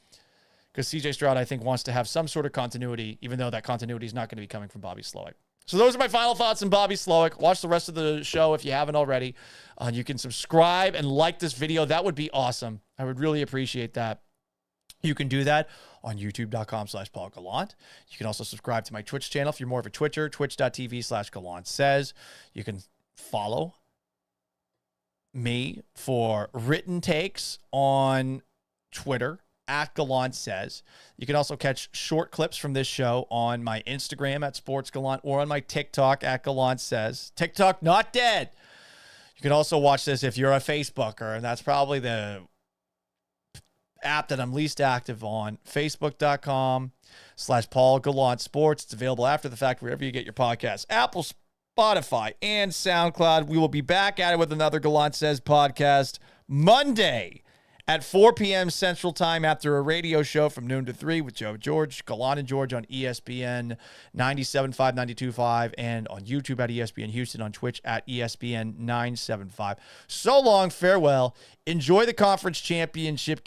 Because CJ Stroud, I think, wants to have some sort of continuity, even though that continuity is not going to be coming from Bobby Slowik. So those are my final thoughts on Bobby Slowik. Watch the rest of the show if you haven't already. You can subscribe and like this video. That would be awesome. I would really appreciate that. You can do that on youtube.com/Paul Gallant. You can also subscribe to my Twitch channel if you're more of a Twitcher, twitch.tv/Gallant says. You can follow me for written takes on Twitter at Gallant says. You can also catch short clips from this show on my Instagram at Sports Gallant or on my TikTok at Gallant says. TikTok not dead. You can also watch this if you're a Facebooker, and that's probably the app that I'm least active on, facebook.com/Paul Gallant Sports. It's available after the fact wherever you get your podcasts. Apple, Spotify, and SoundCloud. We will be back at it with another Gallant Says podcast Monday at 4 p.m. Central Time after a radio show from noon to 3 with Joe George, Gallant and George on ESPN 97.5, 92.5, and on YouTube at ESPN Houston, on Twitch at ESPN 975. So long, farewell. Enjoy the conference championship